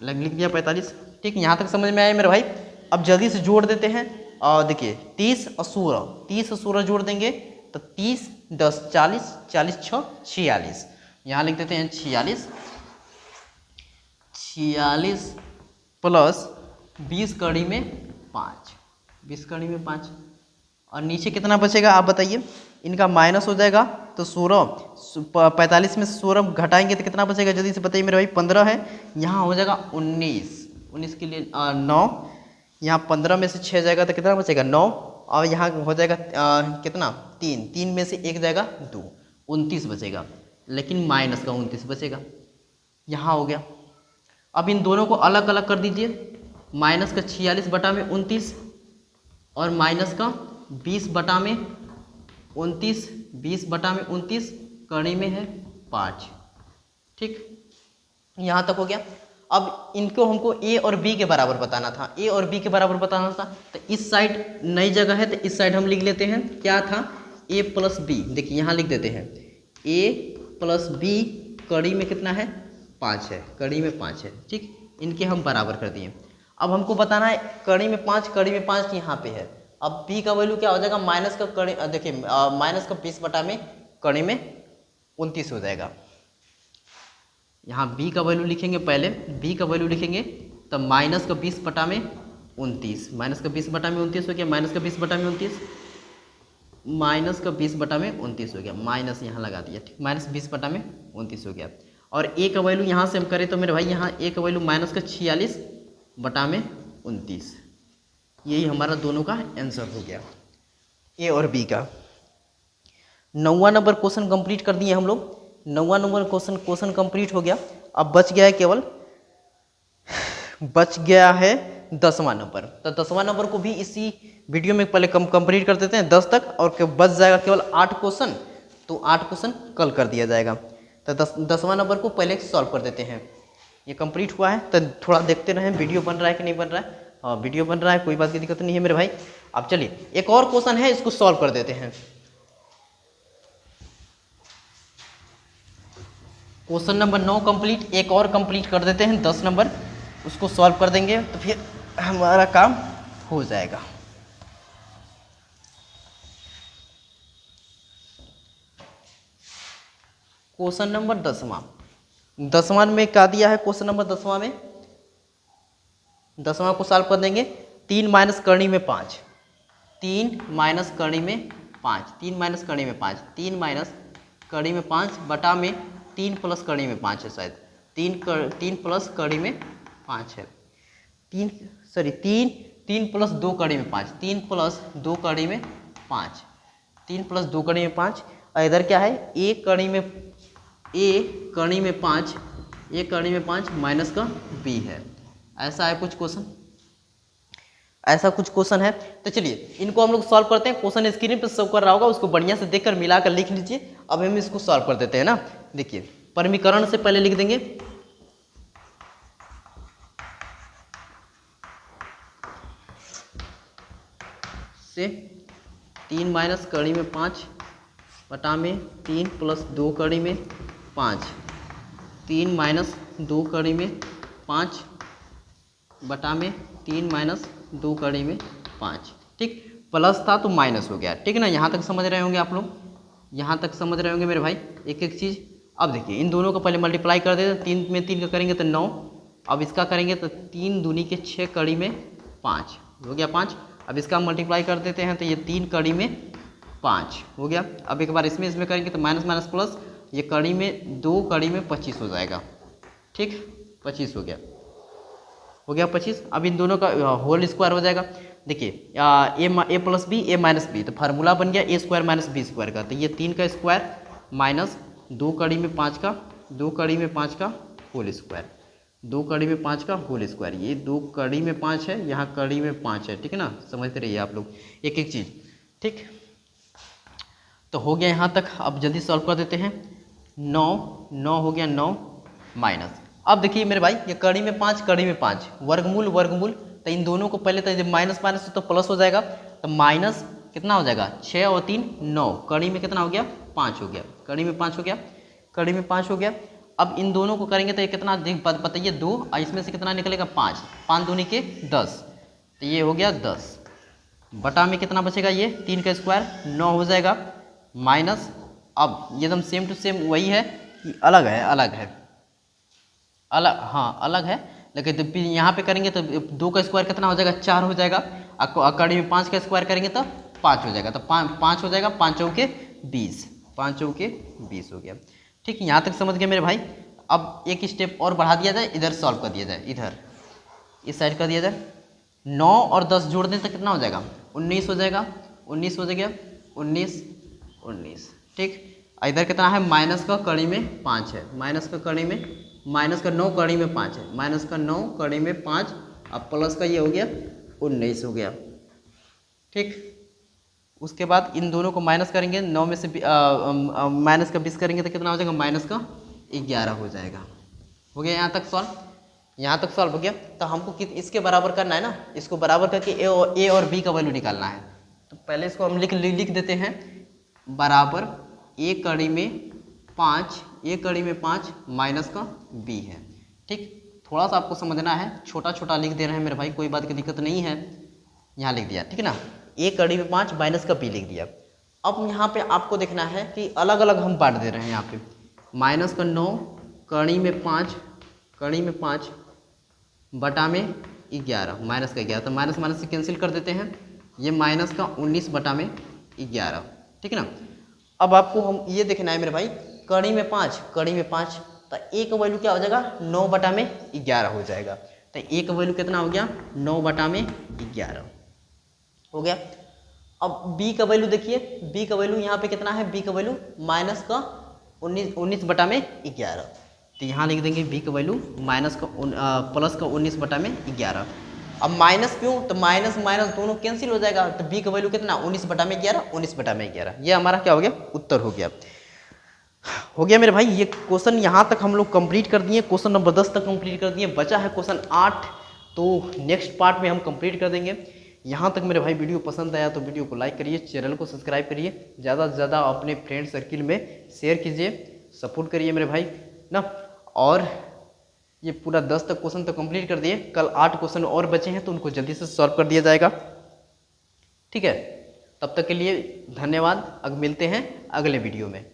लिख दिया 45। ठीक, यहाँ तक समझ में आया मेरे भाई। अब जल्दी से जोड़ देते हैं। और देखिए 30 और 16 जोड़ देंगे तो 30 10 40, 40 6 46, यहाँ लिख देते हैं 46 प्लस 20 कड़ी में 5, 20 कड़ी में 5, और नीचे कितना बचेगा आप बताइए। इनका माइनस हो जाएगा तो 45 में से 16 घटाएंगे तो कितना बचेगा जल्दी से बताइए मेरे भाई। 15 है, यहाँ हो जाएगा 19 के लिए 9, यहाँ 15 में से 6 जाएगा तो कितना बचेगा 9, और यहाँ हो जाएगा कितना 3 में से 1 जाएगा 2, 29 बचेगा, लेकिन माइनस का 29 बचेगा। यहाँ हो गया। अब इन दोनों को अलग अलग कर दीजिए, माइनस का 46 बटा में 29 और माइनस का 20 बटा में 29, 20 बटा में 29 कड़ी में है 5। ठीक, यहाँ तक हो गया। अब इनको हमको a और b के बराबर बताना था, a और b के बराबर बताना था। तो इस साइड नई जगह है तो इस साइड हम लिख लेते हैं, क्या था a प्लस बी। देखिए यहाँ लिख देते हैं a प्लस बी कड़ी में कितना है 5 है, कड़ी में 5 है। ठीक, इनके हम बराबर कर दिए। अब हमको बताना है कड़ी में 5 यहाँ पे है। अब b का वैल्यू क्या हो जाएगा माइनस का कड़ी, देखिए माइनस का 20 बटा में कड़ी में 29 हो जाएगा। यहाँ b का वैल्यू लिखेंगे, पहले b का वैल्यू लिखेंगे तब माइनस का 20 बटा में 29, माइनस का 20 बटा में 29 हो गया, माइनस का 20 बटा में 29, माइनस का 20 बटा में 29 हो गया, माइनस यहाँ लगा दिया। ठीक, माइनस 20 बटा में 29 हो गया। और a का वैल्यू यहाँ से हम करें तो मेरे भाई यहाँ a का वैल्यू माइनस का 46 बटा में 29, यही हमारा दोनों का आंसर हो गया a और b का। 9वां नंबर क्वेश्चन कंप्लीट कर दिए हम लोग। 9वां नंबर क्वेश्चन कंप्लीट हो गया। अब बच गया है केवल, बच गया है 10वां नंबर। तो 10वां नंबर को भी इसी वीडियो में पहले कंप्लीट कर देते हैं 10 तक, और बच जाएगा केवल 8 क्वेश्चन। तो 8 क्वेश्चन कल कर दिया जाएगा। तो 10वां नंबर को पहले सॉल्व कर देते हैं। ये कंप्लीट हुआ है तो थोड़ा देखते रहें वीडियो बन रहा है कि नहीं बन रहा है। हाँ, वीडियो बन रहा है, कोई बात की दिक्कत नहीं है मेरे भाई। अब चलिए एक और क्वेश्चन है, इसको सॉल्व कर देते हैं। क्वेश्चन नंबर 9 कंप्लीट, एक और कंप्लीट कर देते हैं 10 नंबर, उसको सॉल्व कर देंगे तो फिर हमारा काम हो जाएगा। क्वेश्चन नंबर 10वां में क्या दिया है, क्वेश्चन नंबर 10वां में 10वां को सॉल्व कर देंगे। 3 माइनस कड़ी में 5, 3 माइनस कड़ी में 5, 3 माइनस कड़ी में 5, 3 माइनस कड़ी में 5 बटा में 3 प्लस कड़ी में 5 है, शायद 3 प्लस कड़ी में 5 है, 3 प्लस 2 कड़ी में 5, 3 प्लस 2 कड़ी में 5, 3 प्लस 2 कड़ी में 5। और इधर क्या है a कड़ी में 5 माइनस का b है। ऐसा है कुछ क्वेश्चन, ऐसा कुछ क्वेश्चन है। तो चलिए इनको हम लोग सॉल्व करते हैं। क्वेश्चन स्क्रीन पर शो कर रहा होगा, उसको बढ़िया से देखकर मिलाकर लिख लीजिए। अब हम इसको सॉल्व कर देते हैं ना। देखिए परमीकरण से पहले लिख देंगे, से 3 माइनस कड़ी में 5 बटा में 3 प्लस 2 कड़ी में 5, 3 माइनस 2 कड़ी में 5 बटा में 3 माइनस 2 कड़ी में 5। ठीक, प्लस था तो माइनस हो गया। ठीक है ना, यहाँ तक समझ रहे होंगे आप लोग, यहाँ तक समझ रहे होंगे मेरे भाई एक एक चीज़। अब देखिए इन दोनों को पहले मल्टीप्लाई कर देते, 3 में 3 का करेंगे तो 9, अब इसका करेंगे तो 3 दूनी के 6 कड़ी में 5 हो गया 5। अब इसका मल्टीप्लाई कर देते हैं तो ये 3 कड़ी में 5 हो गया। अब एक बार इसमें करेंगे तो माइनस माइनस प्लस, ये कड़ी में 2 कड़ी में 25 हो जाएगा। ठीक, 25 हो गया 25। अब इन दोनों का होल स्क्वायर हो जाएगा। देखिए ए plus B A minus B, तो फार्मूला बन गया ए स्क्वायर माइनस बी स्क्वायर का, तो ये 3 का स्क्वायर माइनस 2 कड़ी में 5 का, 2 कड़ी में 5 का होल स्क्वायर, 2 कड़ी में 5 का होल स्क्वायर। ये 2 कड़ी में 5 है, यहाँ कड़ी में 5 है। ठीक है ना, समझते रहिए आप लोग एक एक चीज़। ठीक, तो हो गया यहाँ तक। अब जल्दी सॉल्व कर देते हैं। 9 हो गया 9 माइनस, अब देखिए मेरे भाई ये कड़ी में 5 कड़ी में 5 वर्गमूल, तो इन दोनों को पहले तो जब माइनस माइनस तो प्लस हो जाएगा, तो माइनस कितना हो जाएगा 6 और 3 9, कड़ी में कितना हो गया 5 हो गया, कड़ी में 5 हो गया, कड़ी में 5 हो गया। अब इन दोनों को करेंगे तो ये कितना बताइए 2, और इसमें से कितना निकलेगा 5, 5 दूनी के 10, तो ये हो गया 10 बटा में कितना बचेगा ये 3 का स्क्वायर 9 हो जाएगा माइनस। अब ये एकदम सेम टू सेम वही है कि अलग है, हाँ अलग है, लेकिन तो यहाँ पे करेंगे तो 2 का स्क्वायर कितना हो जाएगा 4 हो जाएगा, कड़ी में 5 का स्क्वायर करेंगे तो 5 हो जाएगा, तो 5 हो जाएगा, 5 चौके 20, 5 चौके 20 हो गया। ठीक, यहाँ तक समझ गए मेरे भाई। अब एक स्टेप और बढ़ा दिया जाए, इधर सॉल्व कर दिया जाए, इधर इस साइड कर दिया जाए। 9 और 10 जोड़ दें तो कितना हो जाएगा 19 हो जाएगा, 19 हो जाएगा 19। ठीक, इधर कितना है माइनस का कड़ी में 5 है, माइनस का कड़ी में माइनस का 9 कड़ी में 5 है, माइनस का 9 कड़ी में 5, अब प्लस का ये हो गया 19 हो गया। ठीक, उसके बाद इन दोनों को माइनस करेंगे, 9 में से माइनस का 20 करेंगे तो कितना हो जाएगा माइनस का 11 हो जाएगा। हो गया यहाँ तक सॉल्व, यहाँ तक सॉल्व हो गया। तो हमको इसके बराबर करना है ना, इसको बराबर करके ए और बी का वैल्यू निकालना है। तो पहले इसको हम लिख देते हैं बराबर ए कड़ी में 5 माइनस का बी है। ठीक, थोड़ा सा आपको समझना है, छोटा छोटा लिख दे रहे हैं मेरे भाई, कोई बात की दिक्कत नहीं है, यहाँ लिख दिया। ठीक है ना, ए कड़ी में 5 माइनस का बी लिख दिया। अब यहाँ पे आपको देखना है कि अलग अलग हम बांट दे रहे हैं। यहाँ पे माइनस का 9 कड़ी में 5 बटा में 11, माइनस का 11, तो माइनस माइनस से कैंसिल कर देते हैं, ये माइनस का 19 बटा में 11। ठीक है ना, अब आपको हम ये देखना है मेरे भाई, कड़ी में 5 तो ए का वैल्यू क्या हो जाएगा 9 बटा में 11 हो जाएगा। तो ए का वैल्यू कितना हो गया 9 बटा में 11 हो गया। अब बी का वैल्यू देखिए, बी का वैल्यू यहाँ पे कितना है, बी का वैल्यू माइनस का 19 बटा में 11, तो यहाँ लिख देंगे बी का वैल्यू माइनस का प्लस का 19 बटा में 11। अब माइनस क्यों, तो माइनस माइनस दोनों कैंसिल हो जाएगा, तो बी का वैल्यू कितना 19 बटा में 11, 19 बटा में 11, ये हमारा क्या हो गया उत्तर हो गया मेरे भाई। ये क्वेश्चन यहाँ तक हम लोग कंप्लीट कर दिए, क्वेश्चन नंबर 10 तक कंप्लीट कर दिए, बचा है क्वेश्चन 8, तो नेक्स्ट पार्ट में हम कंप्लीट कर देंगे। यहाँ तक मेरे भाई वीडियो पसंद आया तो वीडियो को लाइक करिए, चैनल को सब्सक्राइब करिए, ज़्यादा से ज़्यादा अपने फ्रेंड सर्किल में शेयर कीजिए, सपोर्ट करिए मेरे भाई ना। और ये पूरा 10 तक क्वेश्चन तो कंप्लीट कर दिए, कल 8 क्वेश्चन और बचे हैं तो उनको जल्दी से सॉल्व कर दिया जाएगा। ठीक है, तब तक के लिए धन्यवाद, अब मिलते हैं अगले वीडियो में।